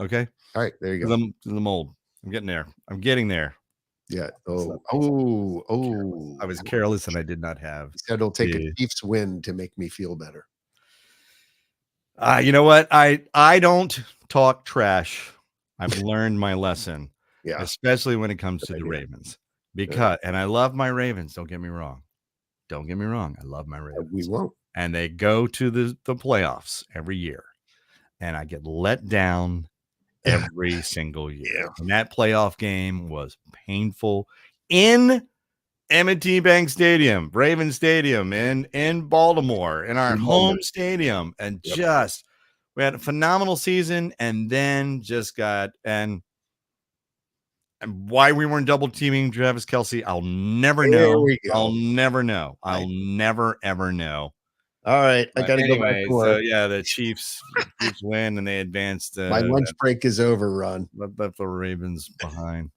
Okay. All right, there you go. I'm old. I'm getting there. I'm getting there. Yeah. I was careless and I did not have. He said it'll take a Chiefs win to make me feel better. You know what? I don't talk trash. I've learned my lesson. Yeah. Especially when it comes to the Ravens. And I love my Ravens. Don't get me wrong. I love my Ravens. We won't. And they go to the playoffs every year. And I get let down every single year. Yeah. And that playoff game was painful in M&T Bank Stadium, Raven Stadium in Baltimore, in our home stadium. And we had a phenomenal season, and then just got and why we weren't double teaming Travis Kelce, I'll never know. I'll never know. I'll never ever know. All right, I gotta go back to work. So yeah, the Chiefs win and they advanced. My lunch break is over, Ron. Left the Ravens behind.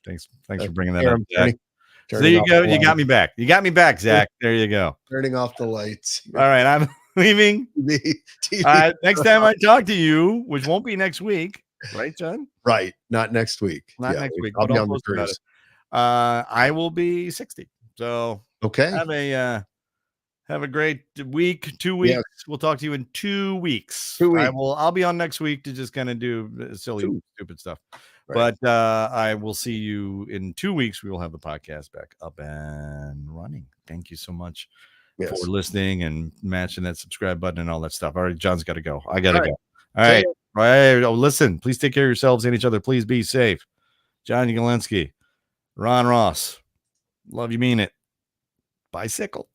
Thanks for bringing that up, Zach. So there you go. You got me back. You got me back, Zach. There you go. Turning off the lights. All right, I'm leaving. Next time I talk to you, which won't be next week, right, John? Right, not next week. Not next week. I'll be on the cruise. I will be 60. So okay. Have a great week. 2 weeks. Yeah. We'll talk to you in 2 weeks. 2 weeks. I'll be on next week to just kind of do silly, stupid stuff. Right. But I will see you in 2 weeks. We will have the podcast back up and running. Thank you so much for listening and matching that subscribe button and all that stuff. All right, John's got to go. I got to go. All right. All right. Oh, listen, please take care of yourselves and each other. Please be safe. John Ugolenski, Ron Ross. Love you, mean it. Bicycle.